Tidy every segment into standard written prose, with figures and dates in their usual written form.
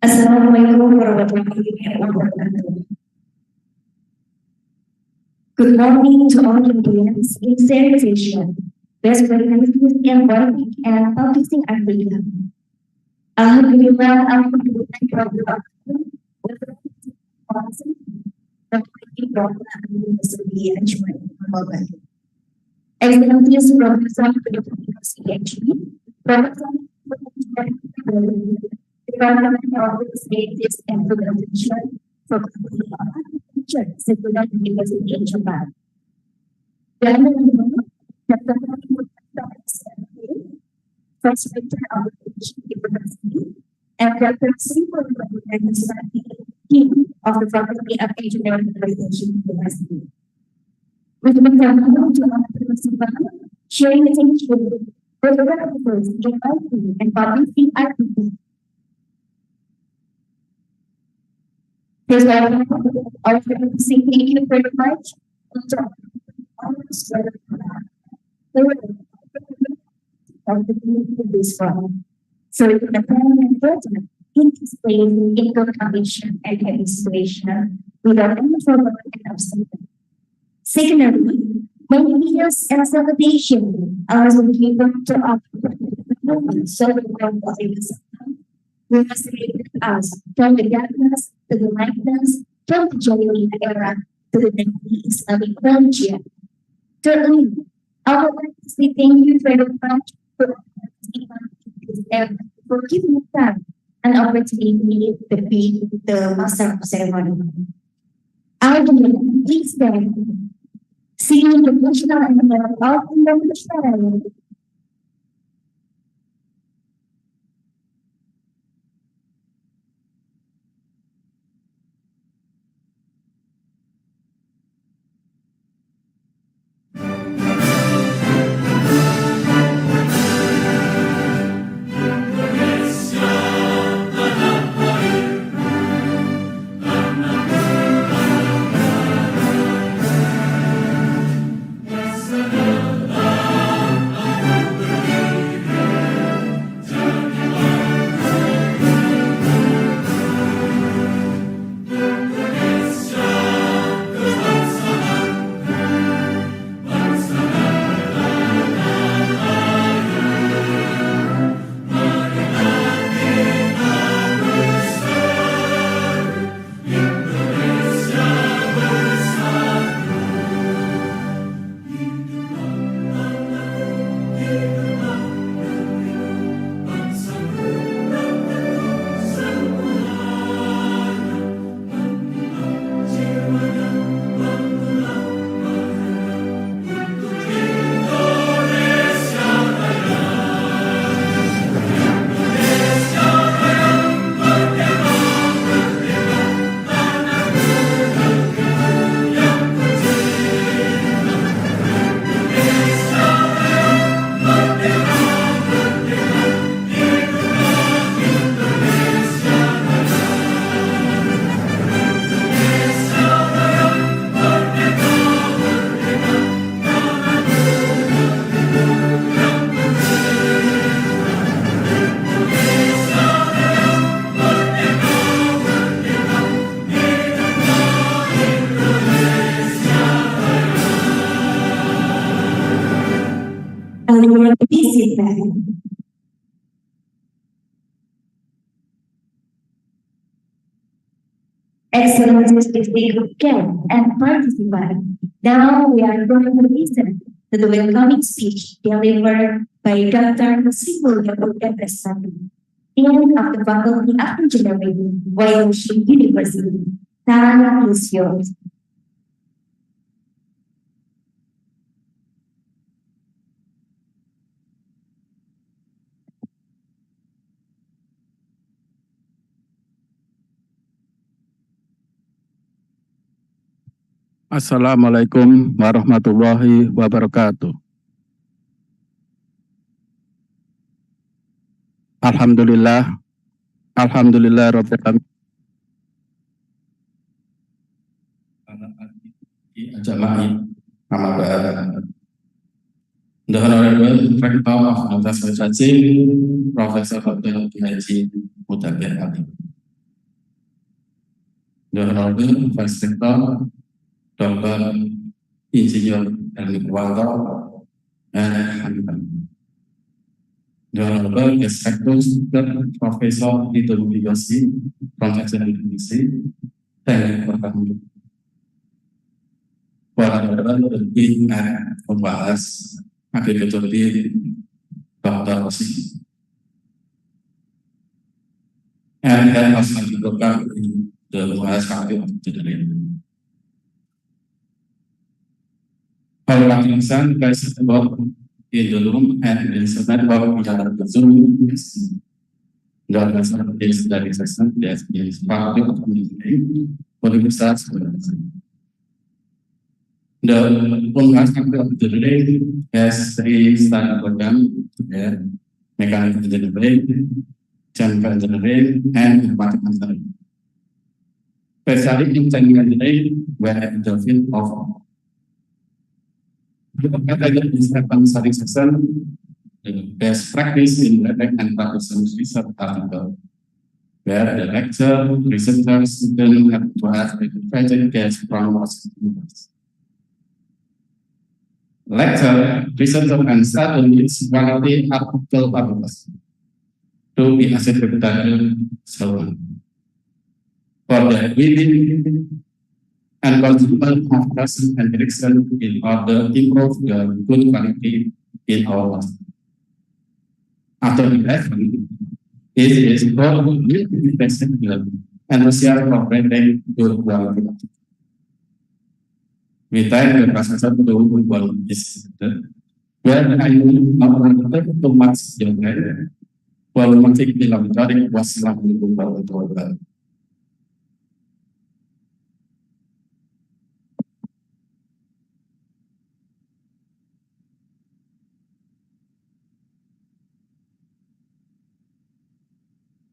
Assalamualaikum warahmatullahi wabarakatuh. Good morning to all Indians in Southeast Asia, best practices in writing and publishing Africa. Alhamdulillah, Alhamdulillah, Excellencies Professor PhD, Professor Department of State and Organization for Secular University in Japan. First Rector of the University and Dr. Simple Team of the Faculty of Engineering University. With the government to sharing attention for the references in IT and publishing activities. First, I would like to say thank you very much. This one. So the government budget anticipating income commission and administration without any trouble and obstacle. Secondly, maintenance and sanitation are given to our we must relate us from the darkness to the lightness, from the Jahiliyah era to the Islamic religion. Thirdly, our we thank you very much for giving us time and opportunity to be the master of ceremony. Please stand. Singing the national anthem of the Excellencies, if they could care and participate. Now we are going to listen to the welcoming speech delivered by Dr. Sipul Yabudah Dean of the Faculty of Engineering, Washington University. Time is yours. Assalamualaikum warahmatullahi wabarakatuh. Alhamdulillah rabbil alamin. Jama'i Ahmad The Honorable Rector of University Professor Dr. Haji Mudabir Ali. The Honorable Vice Rector, Dr. Insinyur Ernie Kuwanto, and the Honorable Guest Rector, Profesor Tito Budi Yosi from SNDC. Thank you for coming. Para lebih membahas agriculture di Dr. Rosi. And that was the program in the last country of the day. All participants guys about in the room and in the network the Zoom the lesson is that session that is part of the meeting for the start. The last country of the day has 3 standard program, mechanical engineering, chemical engineering, and information engineering. Especially in chemical engineering, where the field of the study session, best practice in lab and production research article, where the lecturer, researchers, students have to have a project guest from students. Lecture, researcher, and students quality article published to be accepted so for the reading and consumer of person and direction in order to improve the good quality in our work. After the lesson, it is for and social for branding good quality. We thank the professor to work this where I will too much younger. Well, matik bilang dari wassalamualaikum warahmatullahi wabarakatuh.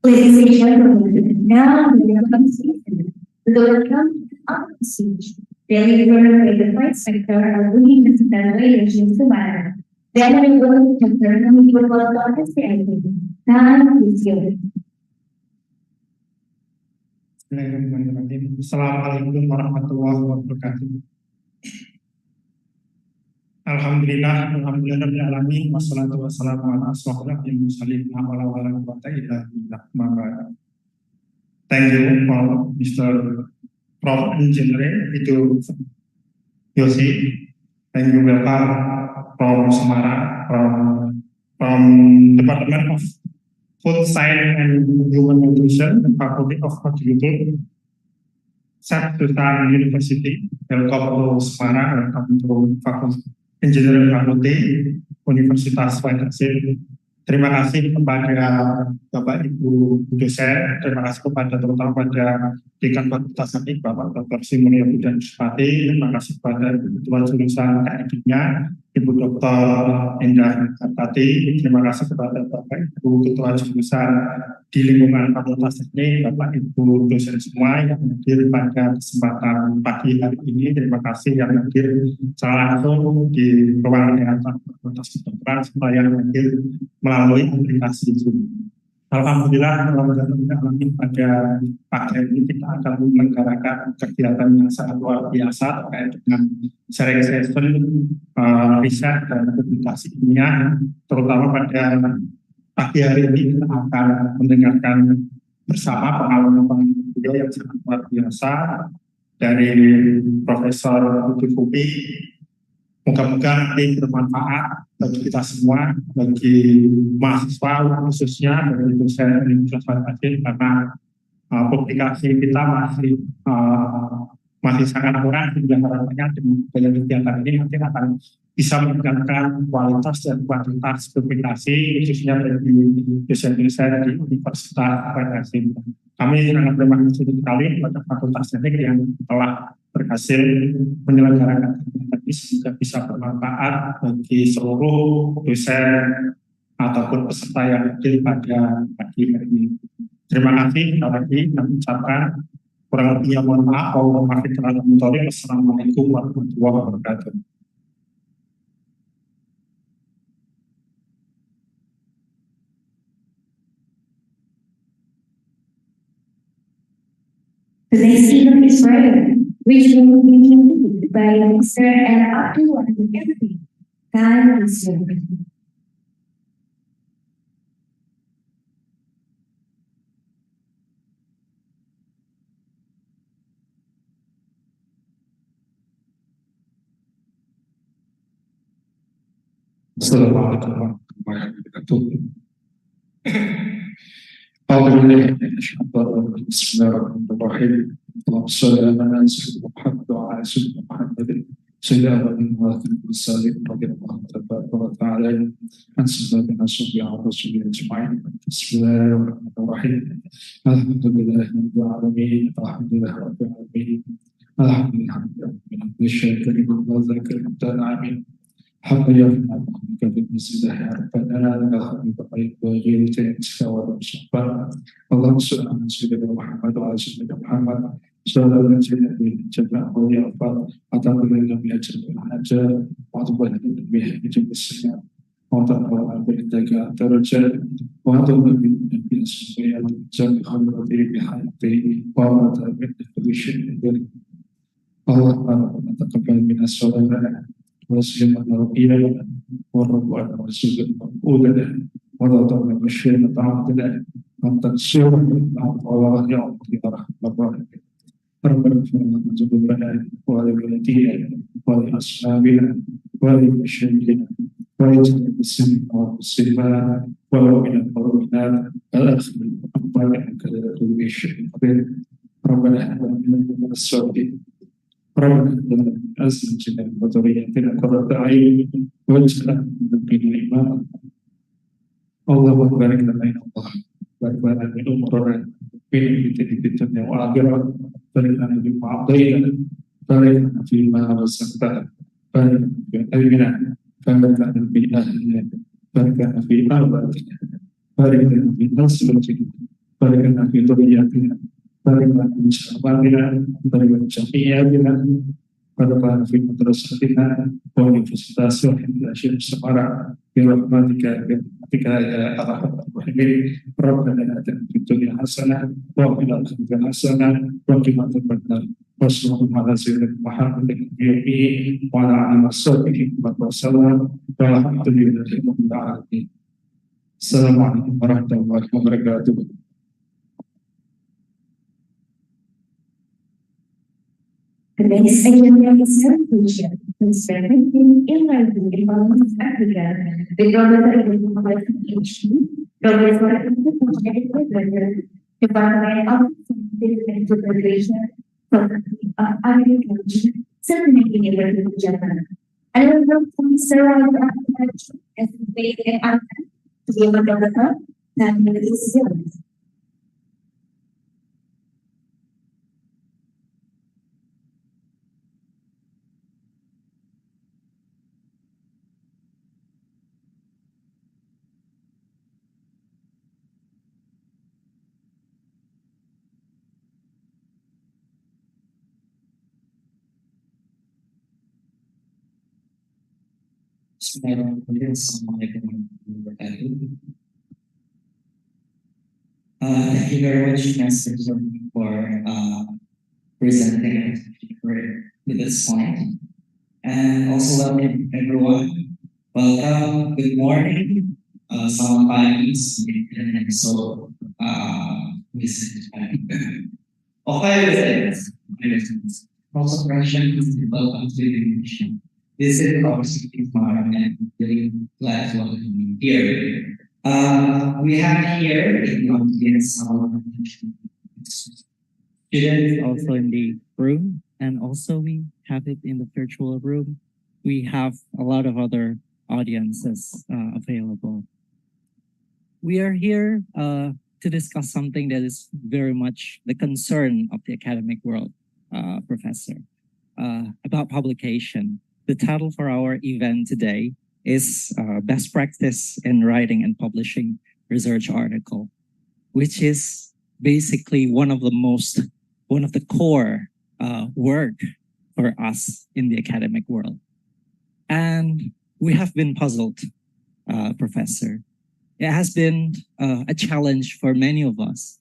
Ladies and gentlemen, now we are going to see the welcome up the speech delivered by the Vice Sector of Universidad Relations Sumara. Then we will turn to the world of the CIT. Now, please go. Assalamualaikum warahmatullahi wabarakatuh. Alhamdulillahirrahmanirrahim. Wassalatu wassalamu ala asyrafil mursalin wa ala alihi wa sahbihi. Thank you for Mr. Prof. Engineer itu Yosi. Thank you welcome from Semarang, from Department of Food Science and Human Nutrition, the Faculty of Horticulture, Sultan University. Welcome to Semarang, welcome to Faculty Engineering Faculty Universitas Pancasila. Terima kasih kepada Bapak Ibu dosen, terima kasih kepada terutama pada Dekan Fakultas Teknik Bapak Dr. Simulya Budan Suspati, terima kasih kepada Ketua Jurusan Tekniknya Ibu Dr. Endah Hartati, terima kasih kepada Bapak Ibu Ketua Jurusan di lingkungan Fakultas Teknik, Bapak Ibu dosen semua yang hadir pada kesempatan pagi hari ini. Terima kasih yang hadir secara langsung di ruangan Fakultas Kedokteran serta yang hadir melalui aplikasi Zoom. Alhamdulillah, pada pagi hari ini kita akan menyelenggarakan kegiatan yang sangat luar biasa terkait dengan sharing session riset dan publikasi ilmiah, terutama pada pagi hari ini kita akan mendengarkan bersama pengalaman beliau yang sangat luar biasa dari Profesor Budi Fupi. Moga-moga nanti bermanfaat bagi kita semua, bagi mahasiswa khususnya dari dosen Universitas Pancasila, karena publikasi kita masih sangat kurang, sehingga harapannya dengan kegiatan ini nanti akan bisa meningkatkan kualitas dan kuantitas publikasi khususnya bagi dosen-dosen di Universitas Pancasila. Kami sangat terima kasih sekali kepada Fakultas Teknik yang telah berhasil menyelenggarakan kegiatan ini sehingga bisa bermanfaat bagi seluruh dosen ataupun peserta yang hadir pada pagi hari ini. Terima kasih. Lagi kami ucapkan kurang lebihnya mohon maaf. Wassalamualaikum warahmatullahi wabarakatuh. The next event is prayer, which will be led by Mr. and Abdul Wahid. God is your name. Assalamualaikum warahmatullahi wabarakatuh. Bismillahirrahmanirrahim. Allahumma shalli ala sayyidina Muhammad wa ala sayyidina Muhammad. Sayyidina wa sallim wa ta'ala an sayyidina wa rasulina ajma'in. Bismillahirrahmanirrahim. Alhamdulillahi rabbil alamin. Alhamdulillahi rabbil alamin. Alhamdulillahi rabbil alamin. Syakir wa zakir amin. حتى يفهم كذب مسجده ربنا لك بقيت وغير تنسى ورسولك اللهم صل على سيدنا محمد وعلى سيدنا محمد صلى الله عليه وسلم جميع أولياء الله أعطانا لنا من أجل الحاجة وأعطانا لنا من أجل السلام وأعطانا بإنك درجة وأعطانا من السماء جميع خلقه بحياته وأعطانا من كل شيء اللهم تقبل منا الصلاة وسلم ربنا والرب على رسول المقبول ولا تظلم الشيء طاعتنا أن تنصر والله يعطي رحمة الله ربنا اغفر لنا ذنوبنا ولوالدينا ولأصحابنا ولمشايخنا ولجميع المسلمين والمسلمات والمؤمنين والمؤمنات الآخر الأنبياء كذلك كل شيء قدير ربنا هب لنا من الصالحين ربنا أزلنا وذريتنا قرة أعين واجعلنا من المتقين إماما اللهم بارك لنا يا الله بارك لنا من أمورنا في الدنيا والآخرة بارك لنا فيما أعطيتنا بارك لنا فيما رزقتنا بارك لنا في أهلنا بارك لنا في أهلنا بارك لنا في أولادنا بارك لنا في نسلنا بارك لنا في ذرياتنا بارك لنا في شبابنا بارك لنا في شقياتنا بارك في مدرستنا وانفسنا وحنا شيخ سمارة برحمتك يا أرحم الراحمين ربنا آتنا في الدنيا حسنة وفي الآخرة حسنة وقنا عذاب النار وصلى الله على سيدنا محمد النبي وعلى آله وصحبه وسلم والحمد لله رب العالمين. السلام عليكم ورحمة الله وبركاته. The next agenda is celebration concerning enlightened development of Africa, the government of PhD, government of the Department of Scientific Interpretation of Agriculture, certainly in Japan. I will look from Sarah Agriculture as the way and answer to be able to develop and release skills. Thank you very much, Master, for presenting to this point. And also welcome everyone. Welcome, good morning. Selamat pagi, and so okay, also welcome to the mission. This is our city farm and really glad to welcome you here. We have here in the audience our students also in the room, and also we have it in the virtual room. We have a lot of other audiences available. We are here to discuss something that is very much the concern of the academic world, Professor, about publication. The title for our event today is Best Practice in Writing and Publishing Research Article, which is basically one of the core work for us in the academic world. And we have been puzzled, Professor. It has been a challenge for many of us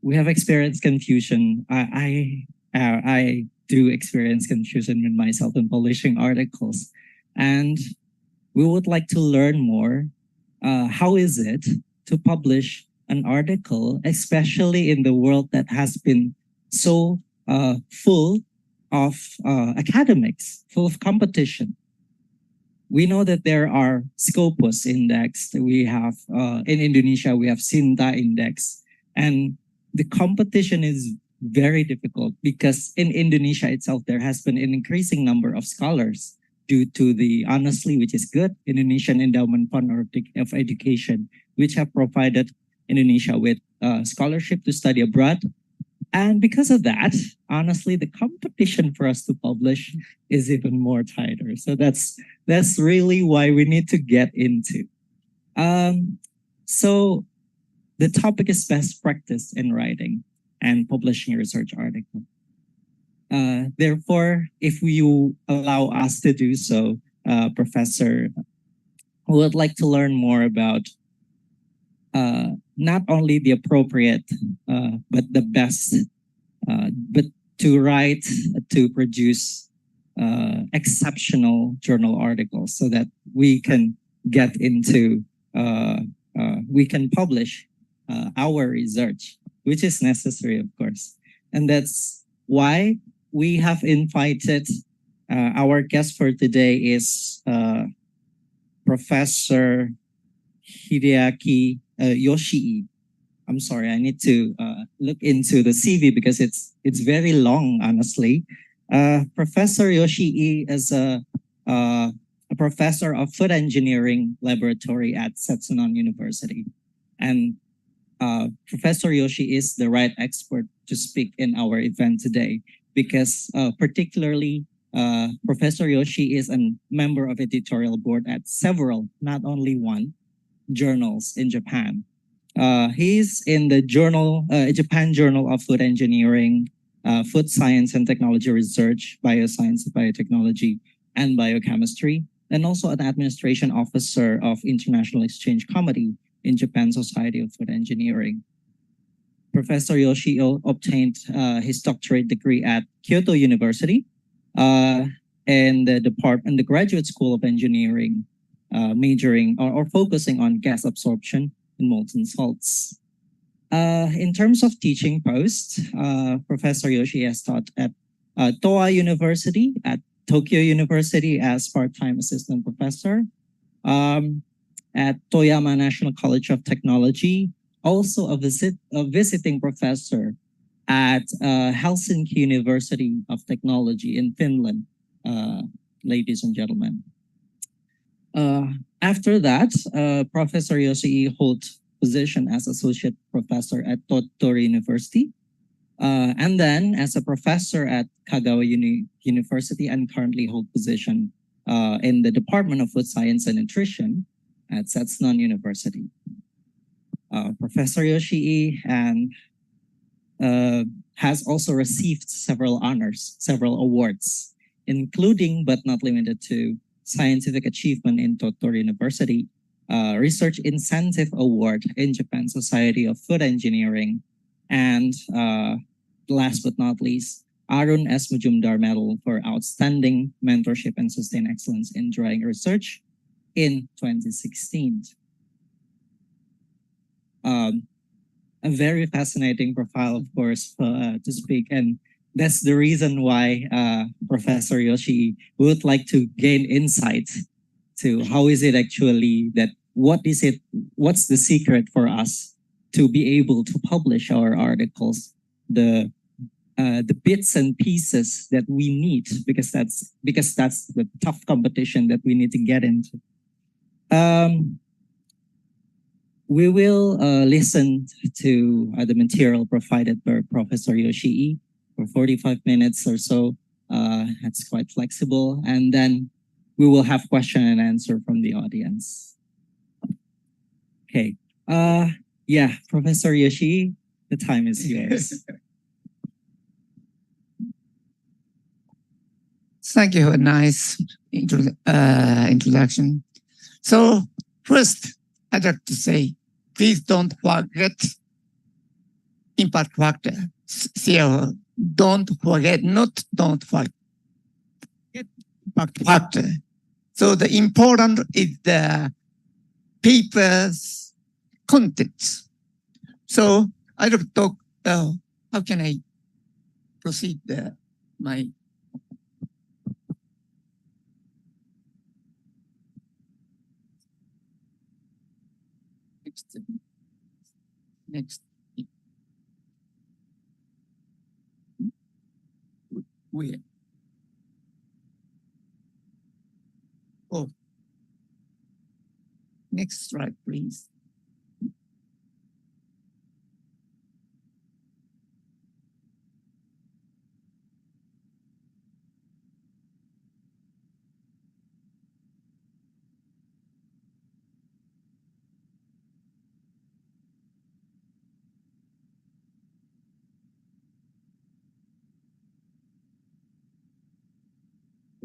we have experienced confusion. I do experience confusion with myself in publishing articles, and we would like to learn more. How is it to publish an article, especially in the world that has been so full of academics, full of competition? We know that there are Scopus Index. We have in Indonesia, we have Sinta Index, and the competition is very difficult because in Indonesia itself, there has been an increasing number of scholars due to the honestly, which is good, Indonesian Endowment Fund of Education, which have provided Indonesia with scholarship to study abroad. And because of that, honestly, the competition for us to publish is even more tighter. So that's really why we need to get into. So the topic is best practice in writing and publishing a research article. Therefore, if you allow us to do so, Professor, we would like to learn more about not only the appropriate, but the best, but to write, to produce exceptional journal articles so that we can get into, we can publish our research, which is necessary, of course. And that's why we have invited our guest for today is Professor Hideaki Yoshii. I'm sorry, I need to look into the CV because it's very long, honestly. Professor Yoshii is a professor of food engineering laboratory at Setsunan University. And Professor Yoshii is the right expert to speak in our event today because particularly Professor Yoshii is a member of editorial board at several, not only one, journals in Japan. He's in the journal, Japan Journal of Food Engineering, Food Science and Technology Research, Bioscience, Biotechnology, and Biochemistry, and also an administration officer of International Exchange Committee in Japan Society of Food Engineering. Professor Yoshii obtained his doctorate degree at Kyoto University in the Graduate School of Engineering, majoring or focusing on gas absorption and molten salts. In terms of teaching posts, Professor Yoshii has taught at Toa University, at Tokyo University as part-time assistant professor, at Toyama National College of Technology, also a visiting professor at Helsinki University of Technology in Finland, ladies and gentlemen. After that, Professor Yoshii holds position as associate professor at Tottori University, and then as a professor at Kagawa University, and currently hold position in the Department of Food Science and Nutrition at Setsunan University. Professor Yoshii has also received several honors, several awards, including but not limited to Scientific Achievement in Tottori University, Research Incentive Award in Japan Society of Food Engineering, and last but not least, Arun S. Majumdar Medal for Outstanding Mentorship and Sustained Excellence in Drying Research in 2016. A very fascinating profile, of course, to speak, and that's the reason why Professor Yoshii would like to gain insight to how is it actually that what's the secret for us to be able to publish our articles, the bits and pieces that we need, because that's the tough competition that we need to get into. We will listen to the material provided by Professor Yoshii for 45 minutes or so. That's quite flexible. And then we will have question and answer from the audience. Okay. Yeah, Professor Yoshii, the time is yours. Thank you for a nice introduction. So first, I'd like to say, please don't forget impact factor. So don't forget impact factor. So the important is the paper's contents. So I will talk, how can I proceed my next where? Oh, next slide, please.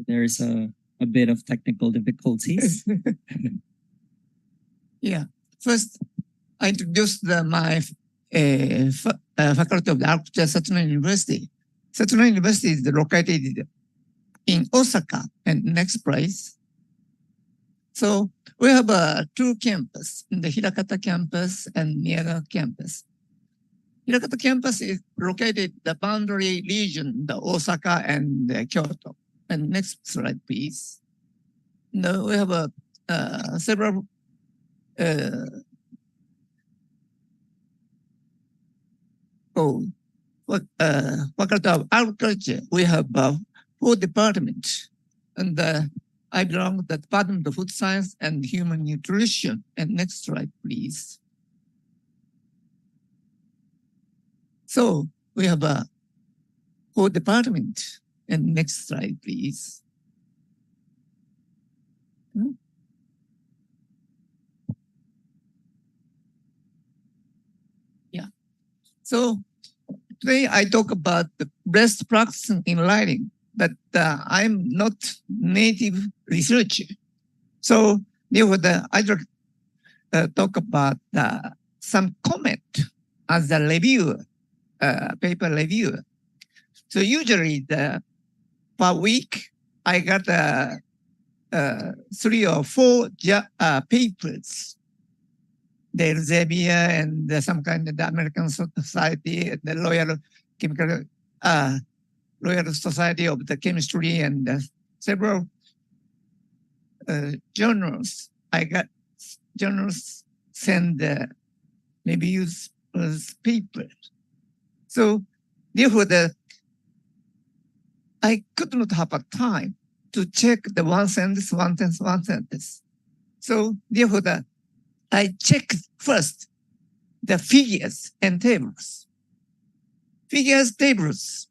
There's a bit of technical difficulties. Yeah. First, I introduced my faculty of architecture at Satsuno University. Satsuno University is located in Osaka and next place. So we have two campuses, the Hirakata campus and Niigata campus. Hirakata campus is located the boundary region, the Osaka and Kyoto. And next slide, please. No, we have several faculty of agriculture. We have 4 departments, and I belong to the Department of Food Science and Human Nutrition. And next slide, please. So we have 4 departments. And next slide, please. Yeah. So today I talk about the best practice in lighting, but I'm not native researcher. So therefore, I talk about some comment as a reviewer, paper reviewer. So usually per week, I got 3 or 4 papers. The Elsevier and some kind of the American Society, the Royal Society of the Chemistry, and several journals. I got journals send maybe use papers. So therefore, I could not have a time to check the one sentence. So therefore, I checked first the figures and tables. Figures, tables.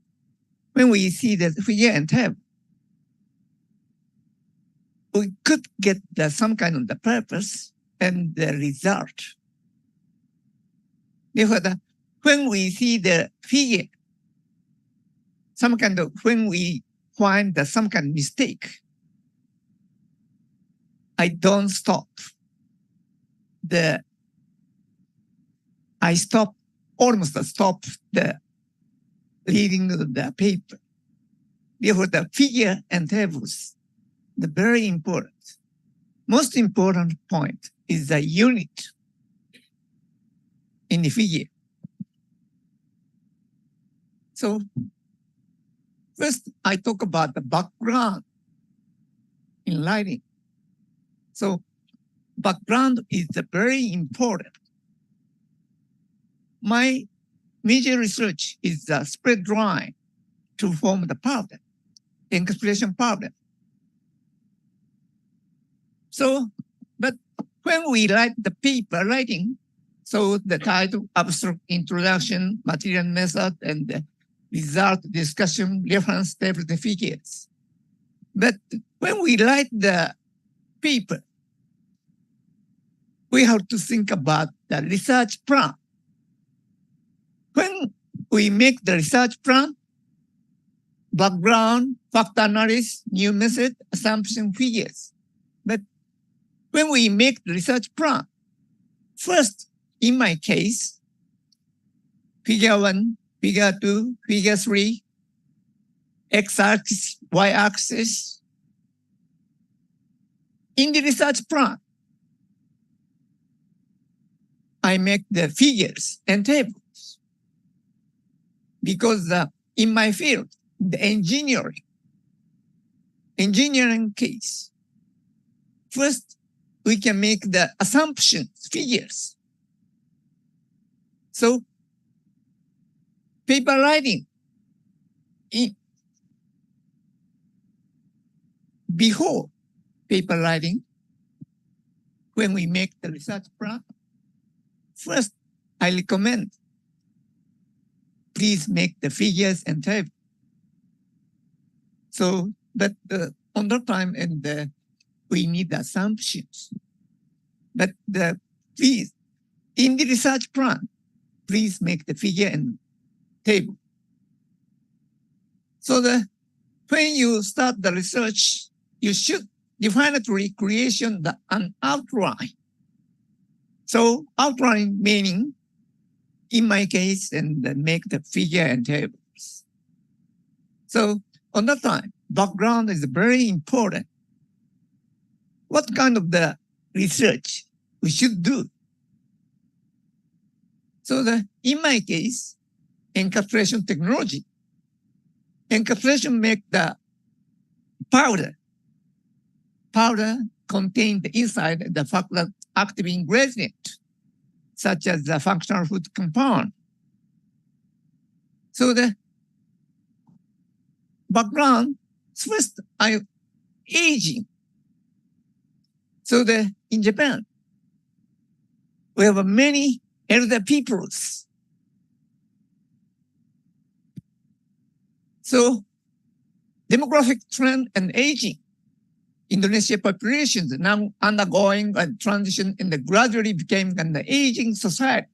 When we see the figure and table, we could get some kind of the purpose and the result. Therefore, when we see the figure, when we find some kind of mistake, I don't stop. Almost stop the reading of the paper. Therefore, the figure and tables, the very important. Most important point is the unit in the figure. So first, I talk about the background in lighting. So background is very important. My major research is the spread drawing to form the pattern, expression pattern. So, but when we write the paper writing, so the title, abstract introduction, material method, and the result discussion, reference table, the figures. But when we write the paper, we have to think about the research plan. When we make the research plan, background, factor analysis, new method, assumption, figures. But when we make the research plan, first, in my case, figure 1, figure 2, figure 3, x-axis, y-axis. In the research plan, I make the figures and tables because in my field, the engineering case, first we can make the assumptions, figures. So paper writing, before paper writing, when we make the research plan, first I recommend please make the figures and tables. So that on that time and we need assumptions. But please, in the research plan, please make the figure and table. So when you start the research, you should definitely creation an outline. So outline meaning, in my case, and then make the figure and tables. So on that time, background is very important. What kind of the research we should do? So in my case, encapsulation technology. Encapsulation make the powder. Powder contain the inside the factor active ingredient, such as the functional food compound. So the background, first aging. So in Japan, we have many elder peoples. So demographic trend and aging. Indonesia populations now undergoing a transition and gradually became an aging society.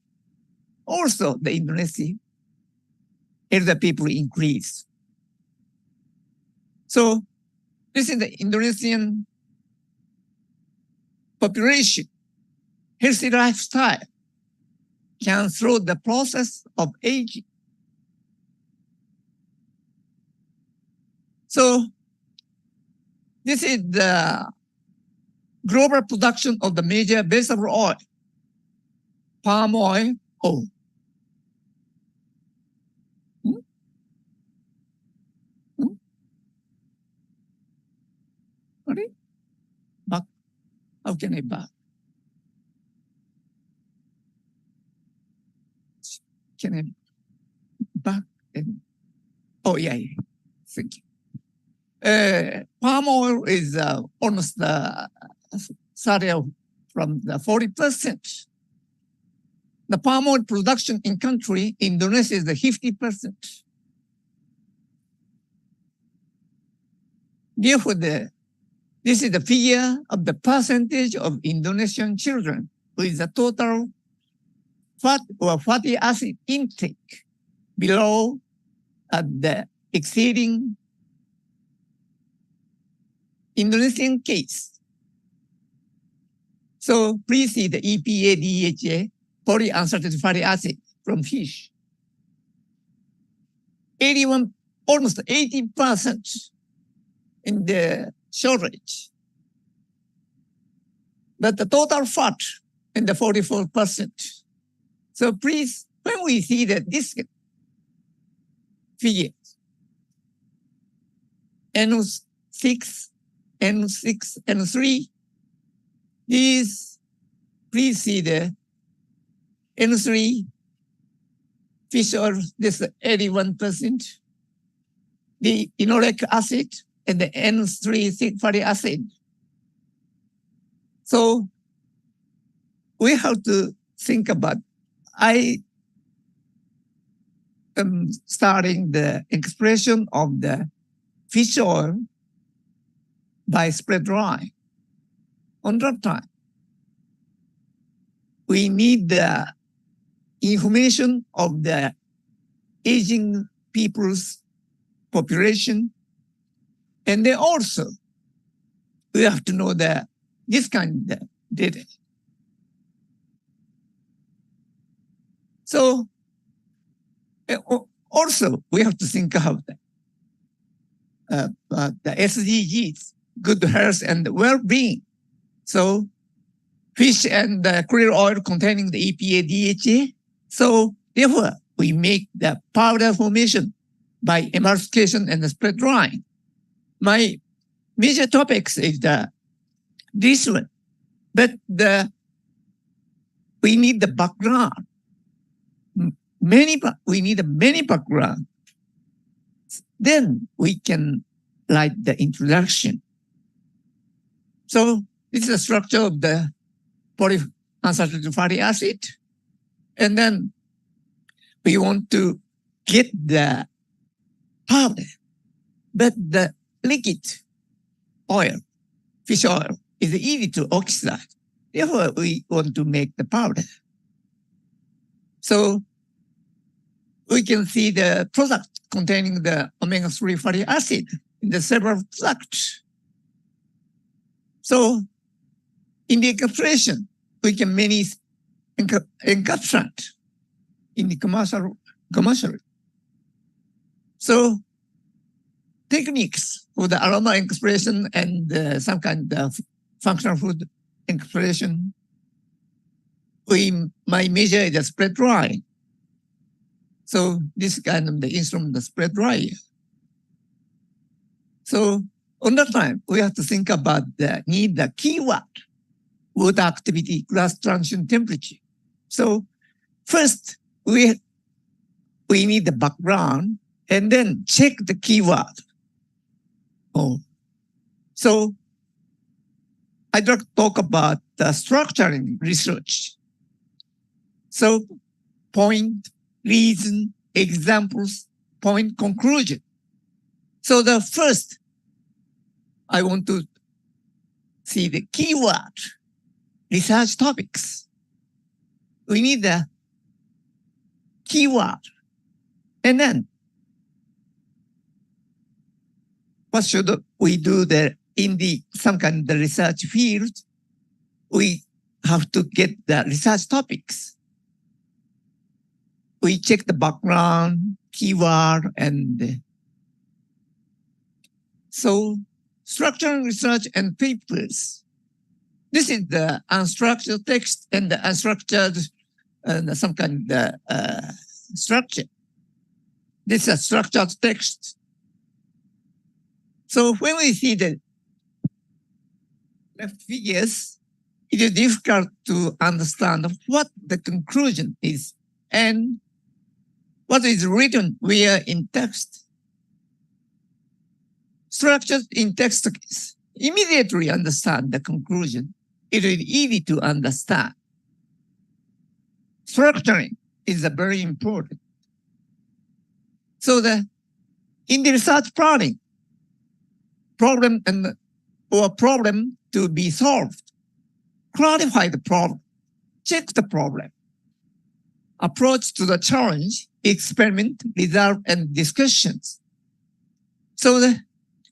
Also, the Indonesian elder people increase. So this is the Indonesian population. Healthy lifestyle can slow the process of aging. So this is the global production of the major vegetable oil, palm oil. Oh. Sorry? Back. How can I back? Can I back? Oh, yeah. Thank you. Palm oil is almost started from the 40%. The palm oil production in country, Indonesia is the 50%. Therefore, this is the figure of the percentage of Indonesian children with a total fat or fatty acid intake below the exceeding Indonesian case. So please see the EPA, DHA, polyunsaturated fatty acid from fish. 81, almost 80% in the shortage. But the total fat in the 44%. So please, when we see that this figure, N6, N6, N3, these, please see the N3 fish oil, this 81%, the enolic acid, and the N3 fatty acid. So we have to think about, I am starting the expression of the fish oil by spread drying. On that time, we need the information of the aging people's population. And then also, we have to know this kind of data. So Also, we have to think of the SDGs, good health and well-being. So fish and krill oil containing the EPA, DHA. So therefore, we make the powder formation by emulsification and spread drying. My major topics is this one, but we need the background. We need many background. Then we can write the introduction. So this is the structure of the polyunsaturated fatty acid. And then we want to get the powder, but the liquid oil, fish oil, is easy to oxidize. Therefore, we want to make the powder. So we can see the product containing the omega-3 fatty acid in the several products. So in the encapsulation, we can many encapsulate in the commercial. So techniques for the aroma encapsulation and some kind of functional food encapsulation, my measure is the spread dry. So this kind of the instrument, the spread dryer. So on that time, we have to think about the keyword, water activity, glass transition temperature. So first, we need the background and then check the keyword. So I'd like to talk about the structuring research. So point, reason, examples, point, conclusion. So the first, I want to see the keyword, research topics. We need the keyword. And then, what should we do in some kind of the research field? We have to get the research topics. We check the background, keyword, and so structural research and papers. This is the unstructured text and the unstructured some kind of structure. This is a structured text. So when we see the figures, it is difficult to understand what the conclusion is and what is written where in text. Structured in text immediately understand the conclusion. It is easy to understand. Structuring is very important. So in the research planning, problem to be solved, clarify the problem, check the problem, approach to the challenge, experiment, result, and discussions. So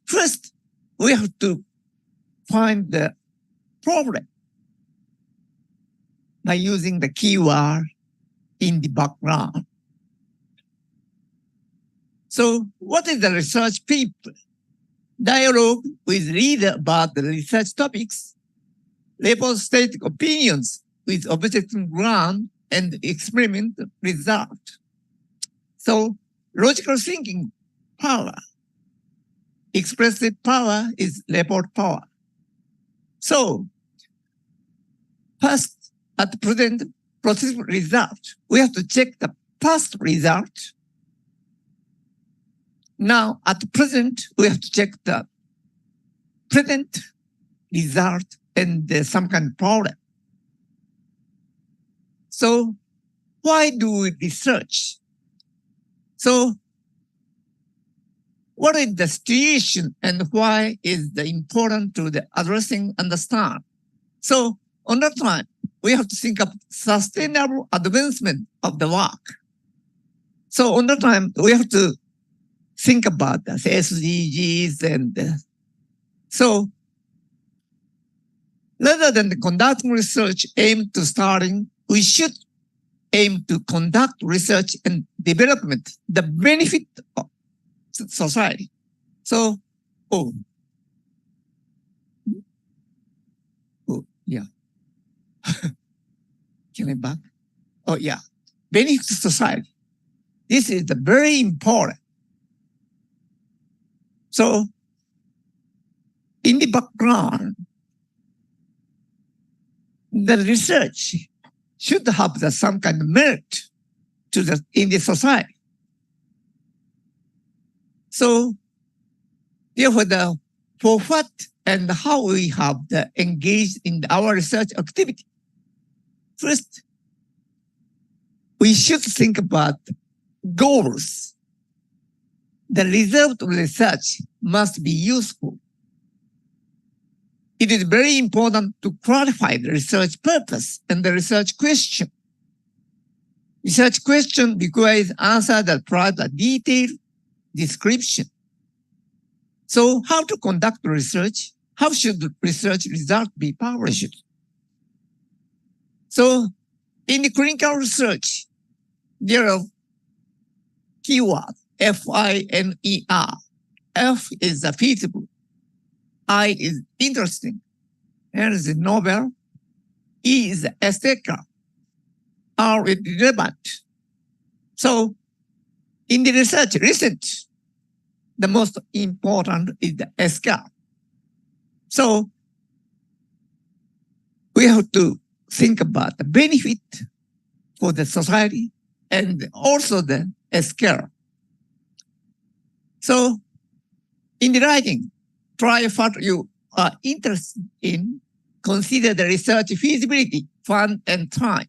first, we have to find the problem by using the keyword in the background. So what is the research paper? Dialogue with reader about the research topics, report static opinions with objective ground and experiment result. So logical thinking power, expressive power is report power. So first, at the present process result, we have to check the past result. Now, at the present, we have to check the present result and some kind of problem. So why do we research? So what is the situation and why is the important to the addressing understand? So on that time, we have to think of sustainable advancement of the work. So on that time, we have to think about the SDGs and so rather than conducting research aimed to starting, we should aim to conduct research and development, the benefit of society. So, yeah. Can I back? Oh, yeah. Benefit to society. This is the very important. So, in the background, the research should have some kind of merit in the society. So, therefore, for what and how we have engaged in our research activity. First, we should think about goals. The result of research must be useful. It is very important to clarify the research purpose and the research question. Research question requires answer that provides a detailed description. So how to conduct research? How should the research result be published? So in the clinical research, there are keywords, F-I-N-E-R. F is feasible. I is interesting. N is novel. E is aesthetical. R is relevant. So in the research, the most important is the SCAR. So we have to think about the benefit for the society and also the SCAR. So in the writing, try what you are interested in, consider the research feasibility, fund, and time.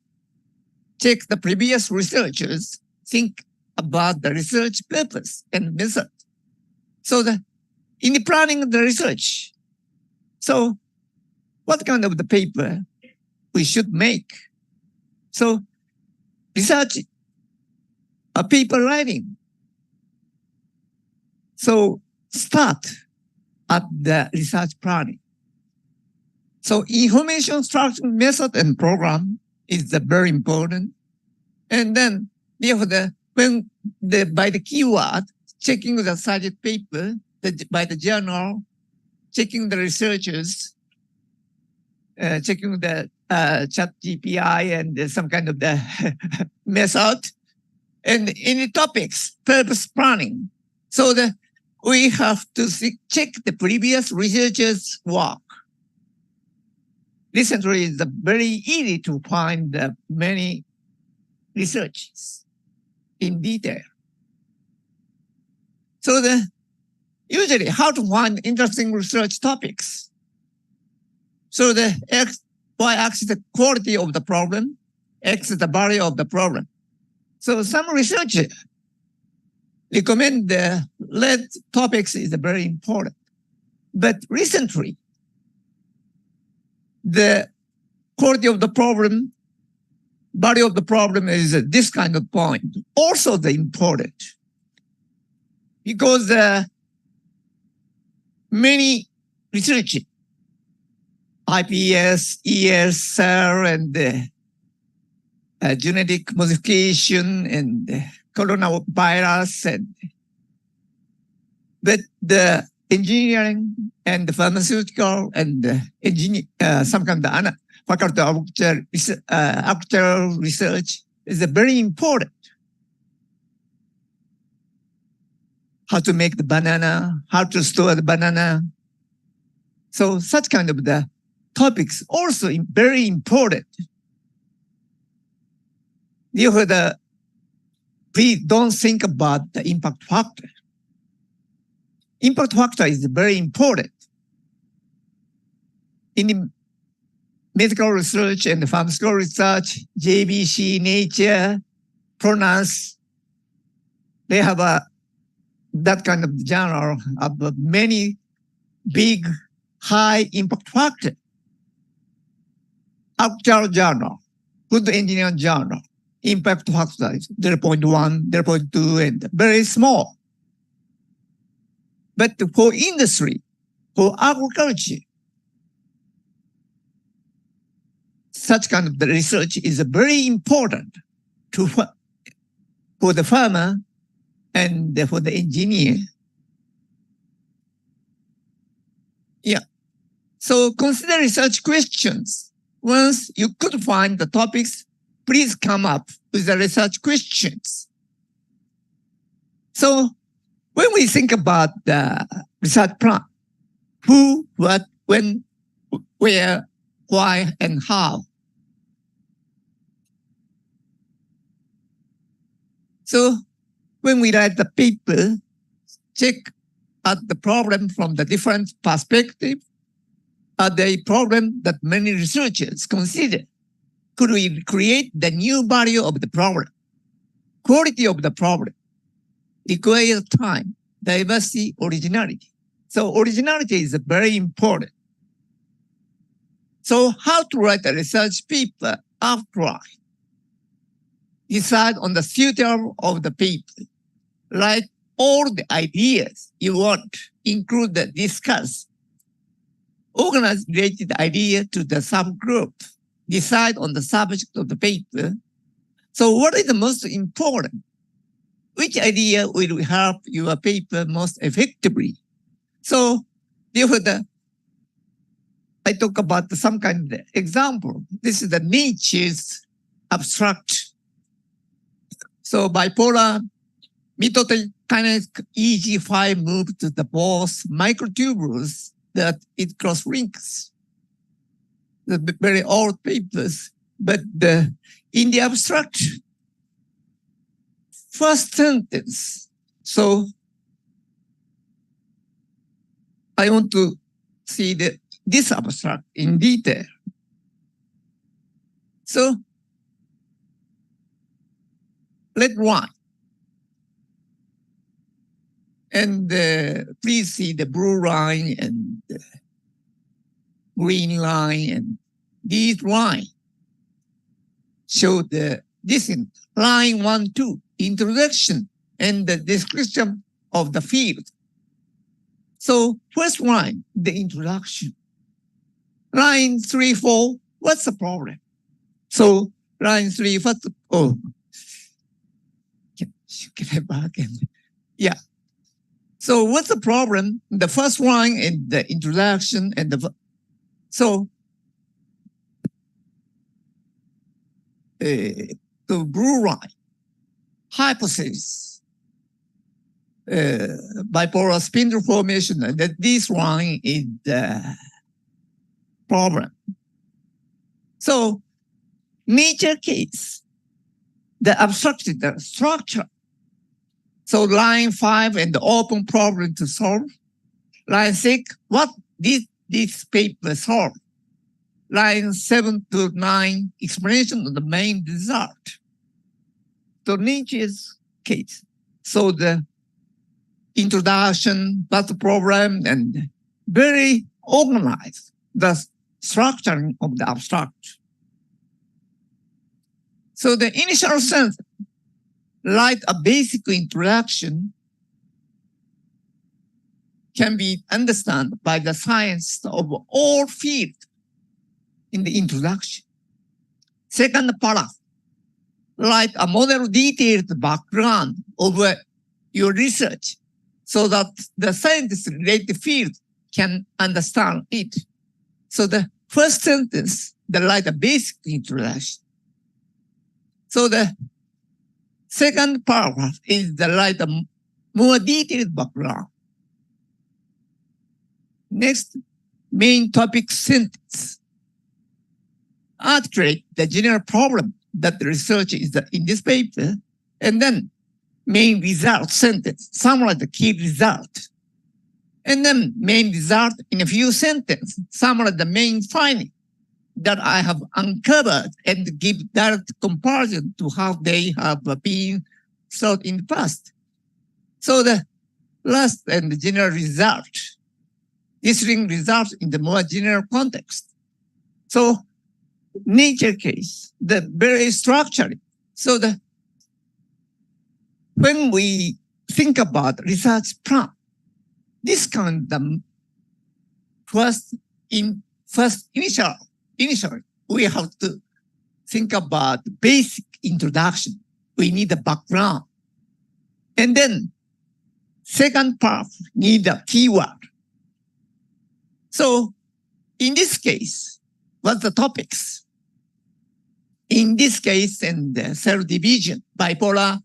Check the previous researchers, think about the research purpose and method. So in the planning of the research, so what kind of the paper we should make? So research, paper writing. So start at the research planning. So information structure, method, and program is very important. And then by the keyword, checking the cited paper, by the journal, checking the researchers, checking the chat GPI and some kind of the method, and in the topics, purpose planning. So we have to check the previous researchers' work. Recently, it's very easy to find many researches in detail. So usually how to find interesting research topics. So the y-axis is the quality of the problem, x is the value of the problem. So some researchers recommend the lead topics is very important. But recently, the quality of the problem, value of the problem is this kind of point. Also the important. Because many research, IPS, ES, cell, and genetic modification and coronavirus, but the engineering and the pharmaceutical and some kind of faculty of architectural research is very important. How to make the banana, how to store the banana. So such kind of the topics also very important. Therefore, please don't think about the impact factor. Impact factor is very important. In the medical research and the pharmaceutical research, JBC, Nature, PRONAS, they have that kind of journal of many big, high impact factor. Architectural journal, good engineering journal, impact factor is 0.1, 0.2, and very small. But for industry, for agriculture, such kind of the research is very important. for the farmer and for the engineer. Yeah. So consider research questions. Once you could find the topics, please come up with the research questions. So when we think about the research plan, who, what, when, where, why, and how. So when we write the paper, check out the problem from the different perspective. Are they problem that many researchers consider? Could we create the new value of the problem? Quality of the problem requires time, diversity, originality. So originality is very important. So how to write a research paper after decide on the structure of the paper. Write all the ideas you want, include the discuss. Organize related idea to the subgroup. Decide on the subject of the paper. So what is the most important? Which idea will help your paper most effectively? So therefore, I talk about some kind of example. This is the Nietzsche's abstract. So bipolar mitotic kinase EG5 moved to the both microtubules that it cross-links. The very old papers, but in the abstract, first sentence. So I want to see this abstract in detail. So let's run. And please see the blue line and the green line, and these lines show this in line 1, 2, introduction and the description of the field. So first line, the introduction. Line 3, 4, what's the problem? So line 3, what's the, oh, get it back and, yeah. So what's the problem? The first line in the introduction and the blue line, hypothesis, bipolar spindle formation, that this line is the problem. So nature case, the abstracted the structure. So line 5 and the open problem to solve. Line 6, what did this paper solve? Line 7 to 9, explanation of the main result. So Nietzsche's case. So the introduction, that's the problem, and very organized, the structuring of the abstract. So the initial sense, write a basic introduction, can be understood by the science of all fields in the introduction. Second paragraph, write a model detailed background of your research so that the scientist-related field can understand it. So the first sentence, write a basic introduction. So the second paragraph is write a more detailed background. Next, main topic sentence. Articulate the general problem that the research is in this paper, and then main result sentence, summarize the key result. And then main result in a few sentences, summarize the main finding that I have uncovered and give direct comparison to how they have been thought in the past. So the last and the general result, distilling results in the more general context. So nature case, the very structured. So when we think about research plan, this kind of initially, we have to think about basic introduction. we need the background. And then second part need a keyword. So in this case, what's the topics? In this case, in the cell division, bipolar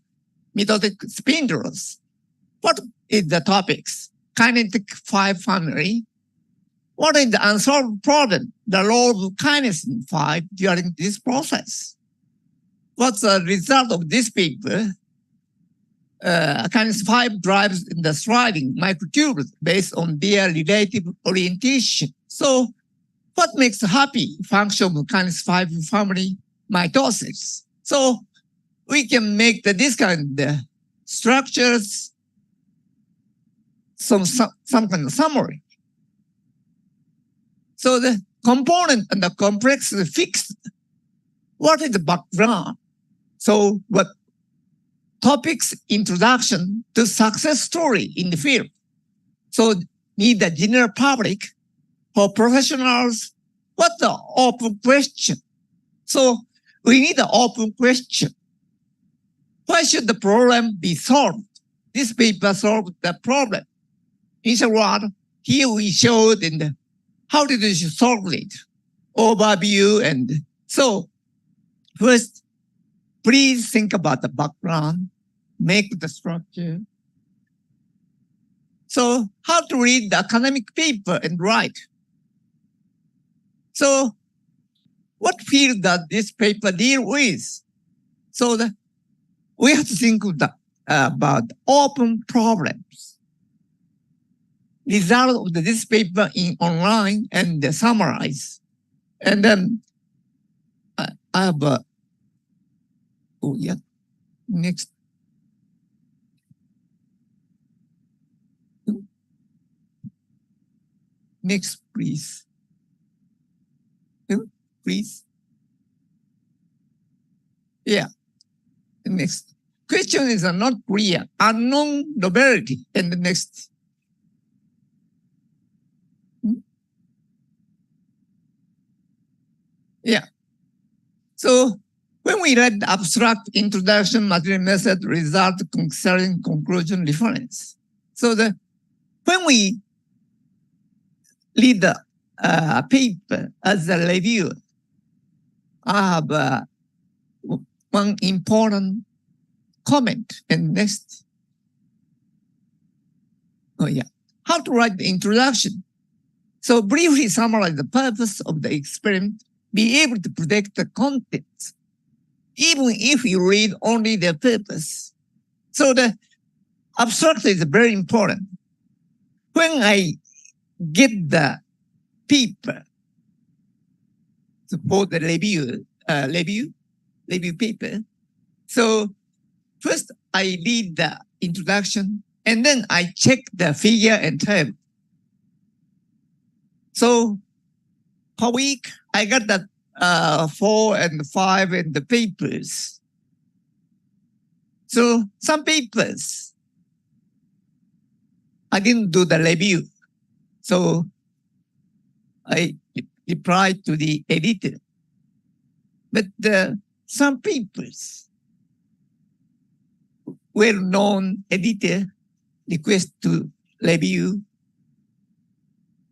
mitotic spindles, what is the topics? Kinetic 5 family. What is the unsolved problem? The role of kinesin 5 during this process. What's the result of this paper? Kinesin 5 drives in the sliding microtubules based on their relative orientation. So what makes happy function of kinesin 5 family mitosis? So we can make this kind of structures some kind of summary. So the component and the complex is fixed. What is the background? So what topics introduction to success story in the field. So need the general public, for professionals, what's the open question? So we need an open question. Why should the problem be solved? This paper solved the problem. In short word, here we showed in the how did you solve it? Overview and so first, please think about the background, make the structure. So how to read the academic paper and write? So what field does this paper deal with? So we have to think about open problems. Result of this paper in online and summarize. And then I have next. Next, please. Please. Yeah. Next. Question is not clear. Unknown novelty. And the next. Yeah. So when we read the abstract introduction, material method, result, concerning, conclusion, reference. So when we read the paper as a reviewer, I have one important comment. And next. Oh yeah. How to write the introduction. So briefly summarize the purpose of the experiment. Be able to predict the contents, even if you read only the purpose. So the abstract is very important. When I get the paper, suppose the review paper. So first I read the introduction and then I check the figure and table. So per week, I got that 4 and 5 in the papers. So some papers, I didn't do the review. So I replied to the editor. But some papers, well-known editor request to review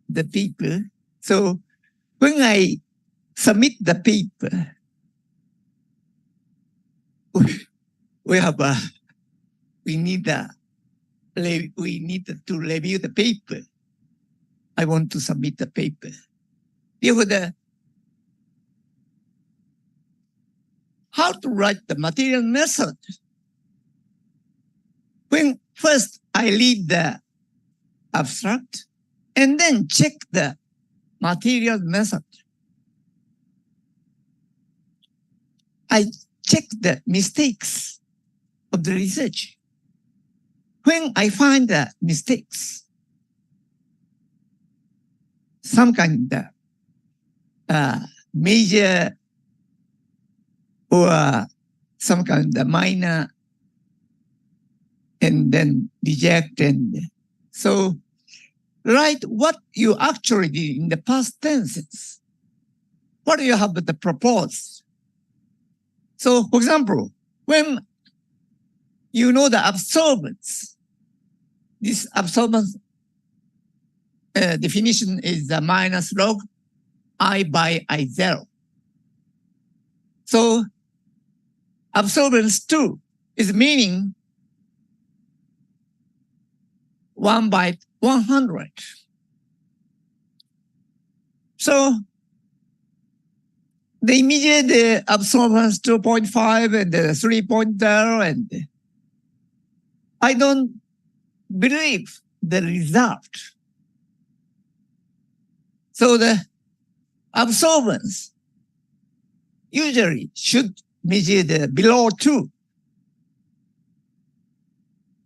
the paper. So when I submit the paper, we need to review the paper. I want to submit the paper. Therefore, how to write the material method? When first I read the abstract and then check the material method. I check the mistakes of the research. When I find the mistakes, some kind of major or some kind of minor, and then reject. And so write what you actually did in the past tenses. What do you have to propose? So, for example, when you know the absorbance. This absorbance definition is the minus log I by I0. So absorbance 2 is meaning 1 by 100. So the immediate absorbance 2.5 and the 3.0, and I don't believe the result. So the absorbance usually should measure the below 2.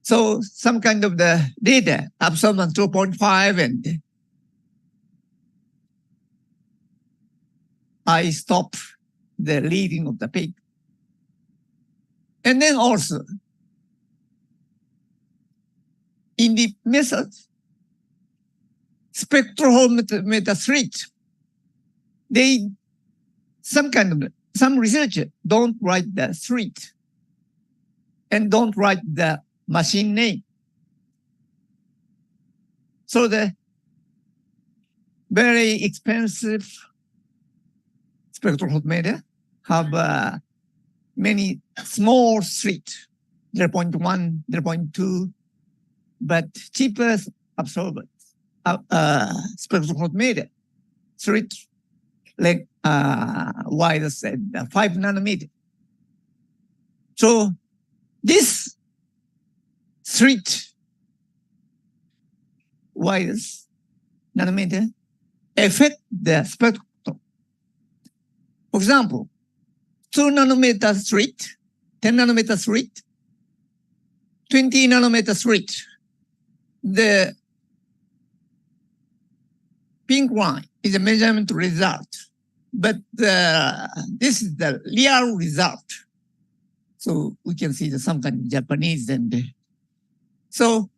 So some kind of the data, absorbance 2.5, and I stop the reading of the paper. And then also, in the method, spectrophotometer slit, some researchers don't write the slit and don't write the machine name. So the very expensive spectrophotometer have many small slit, 0.1, 0.2, but cheapest absorbers, spectrophotometer slit like wide said 5 nanometer. So this slit wires nanometer affect the spectrum. For example, 2 nanometer slit, 10 nanometer slit, 20 nanometer slit. The pink line is a measurement result, but this is the real result. So we can see some kind of Japanese and so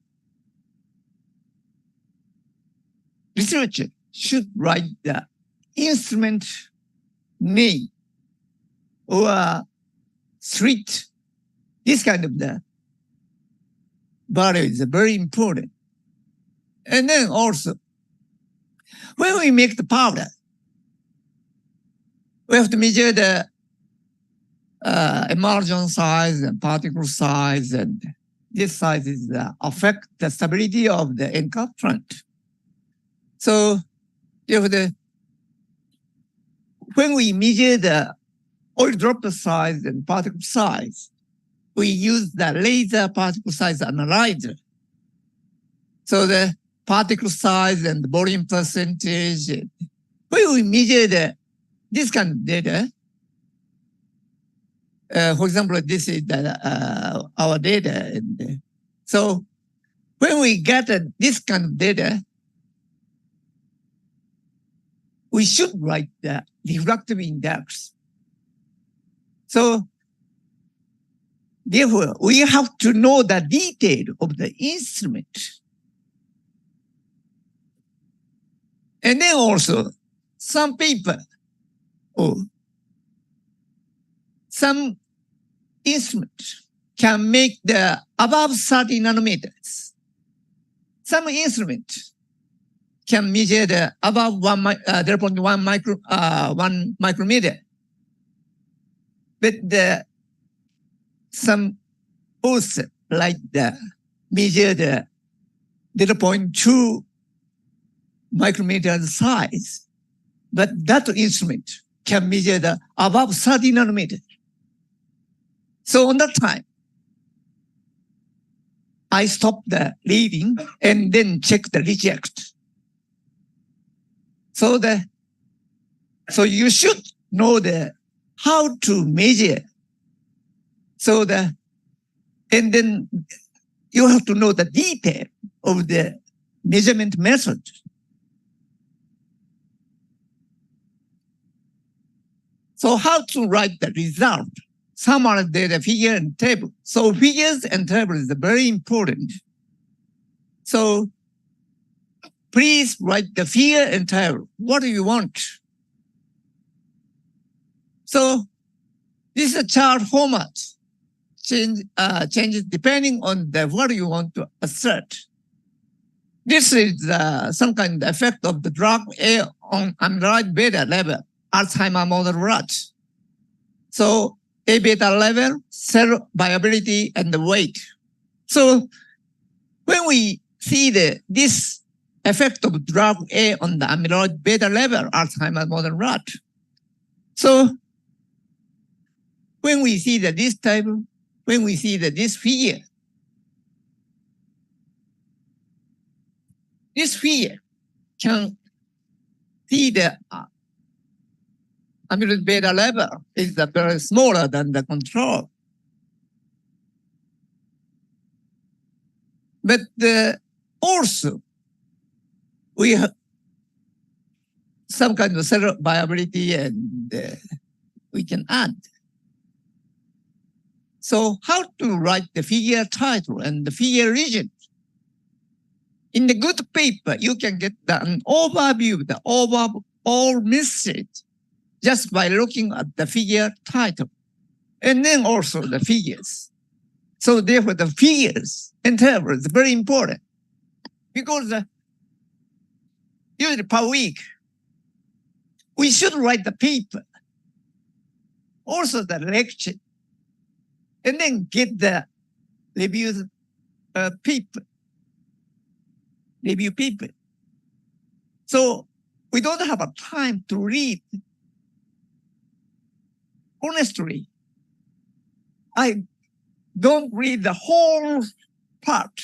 researcher should write the instrument name or slit. This kind of the value is very important. And then also, when we make the powder, we have to measure the emulsion size and particle size, and this size is affect the stability of the encapsulant. So when we measure the oil droplet size and particle size, we use the laser particle size analyzer. So the particle size and the volume percentage, when we measure this kind of data, for example, this is our data. And so when we get this kind of data, we should write the refractive index. So therefore, we have to know the detail of the instrument. And then also, some paper or some instrument can make the above 30 nanometers. Some instrument can measure the above 0.1 micrometer. But some also like measure the 0.2 micrometer size, but that instrument can measure the above 30 nanometer. So on that time, I stop the reading and then check the reject. So you should know how to measure. So and then you have to know the detail of the measurement method. So how to write the result? Some are the figure and table. So figures and table is very important. So please write the figure and table. What do you want? So this is a chart format. changes depending on what you want to assert. This is some kind of effect of the drug A on amyloid beta level, Alzheimer model rat. So A beta level, cell viability, and the weight. So when we see this effect of drug A on the amyloid beta level, Alzheimer model rat. So when we see this table, when we see this figure can see the amyloid beta level is very smaller than the control. But also, we have some kind of cell viability, and we can add. So how to write the figure title and the figure region? In the good paper, you can get an overview, the overall message, just by looking at the figure title, and then also the figures. So therefore, the figures and table is very important, because usually per week, we should write the paper, also the lecture, and then get the review paper. So we don't have a time to read. Honestly, I don't read the whole part,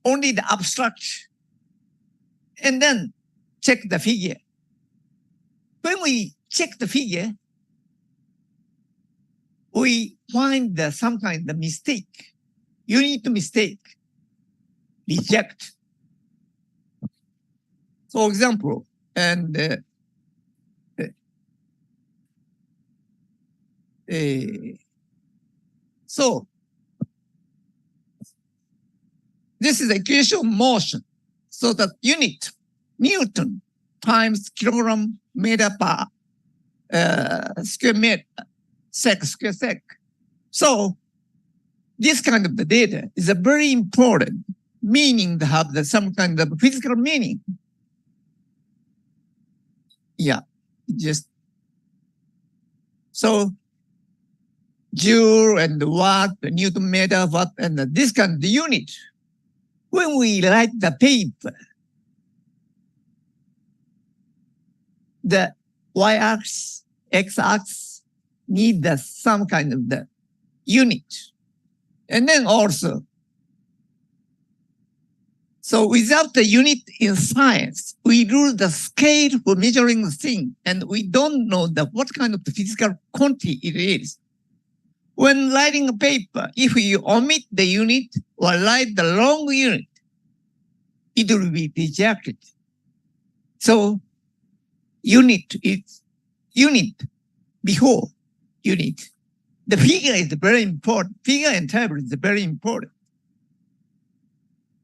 only the abstract, and then check the figure. When we check the figure, we find some kind of mistake. You need to reject. For example, and so this is the equation of motion. So that unit, Newton times kilogram meter per square meter, square sec. So this kind of the data is a very important, meaning to have some kind of physical meaning. Yeah, just so joule and watt, the Newton meter, watt, and this kind of the unit. When we write the paper, the y-axis, x-axis need some kind of the unit. And then also, so without the unit in science, we lose the scale for measuring the thing, and we don't know what kind of the physical quantity it is. When writing a paper, if you omit the unit or write the wrong unit, it will be rejected. So unit is unit before unit. The figure is very important. Figure and table is very important.